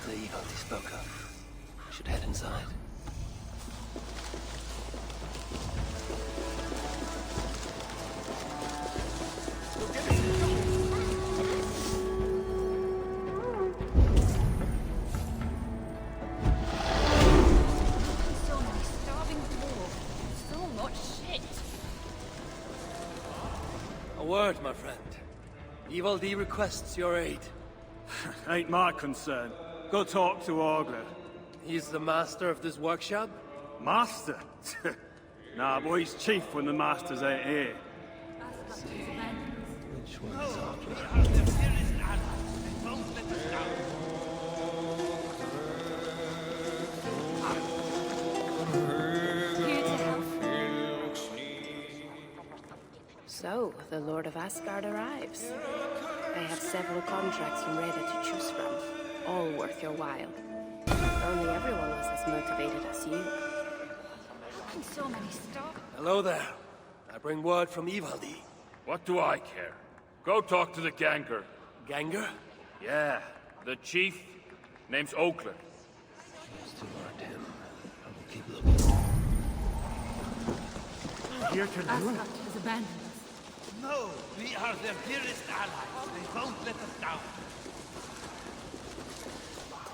The Eivor he spoke of. We should head inside. So many starving dwarves. So much shit. A word, my friend. Eivor requests your aid. Ain't my concern. Go talk to Orgler. He's the master of this workshop? Master? Nah, but he's chief when the masters ain't here. Which one is Orgler? So, the Lord of Asgard arrives. I have several contracts from Reda to choose from, all worth your while. If only everyone was as motivated as you. So many stuff. Hello there. I bring word from Eivor. What do I care? Go talk to the Ganger. Ganger? Yeah, the chief. Name's Oakler. Just to find him. I will keep looking. Here to do? Asgard has abandoned us. No, we are their dearest allies. They won't let us down.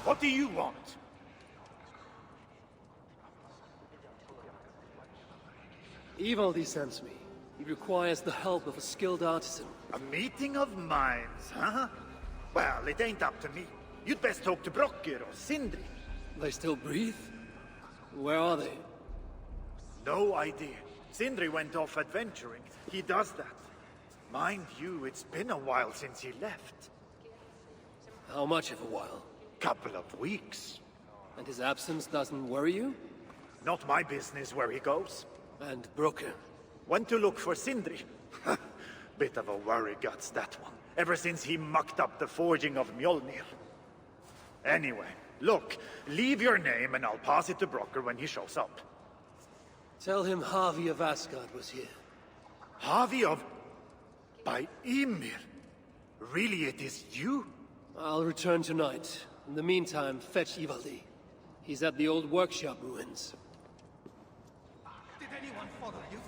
What do you want? Eivor sends me. He requires the help of a skilled artisan. A meeting of minds, huh? Well, it ain't up to me. You'd best talk to Brokkr or Sindri. They still breathe? Where are they? No idea. Sindri went off adventuring. He does that. Mind you, it's been a while since he left. How much of a while? Couple of weeks. And his absence doesn't worry you? Not my business where he goes. And Brokkr? Went to look for Sindri. Bit of a worry guts, that one. Ever since he mucked up the forging of Mjolnir. Anyway, look, leave your name and I'll pass it to Brokkr when he shows up. Tell him Harvey of Asgard was here. Harvey of... by Ymir? Really, it is you? I'll return tonight. In the meantime, fetch Eivor. He's at the old workshop ruins. Did anyone follow you?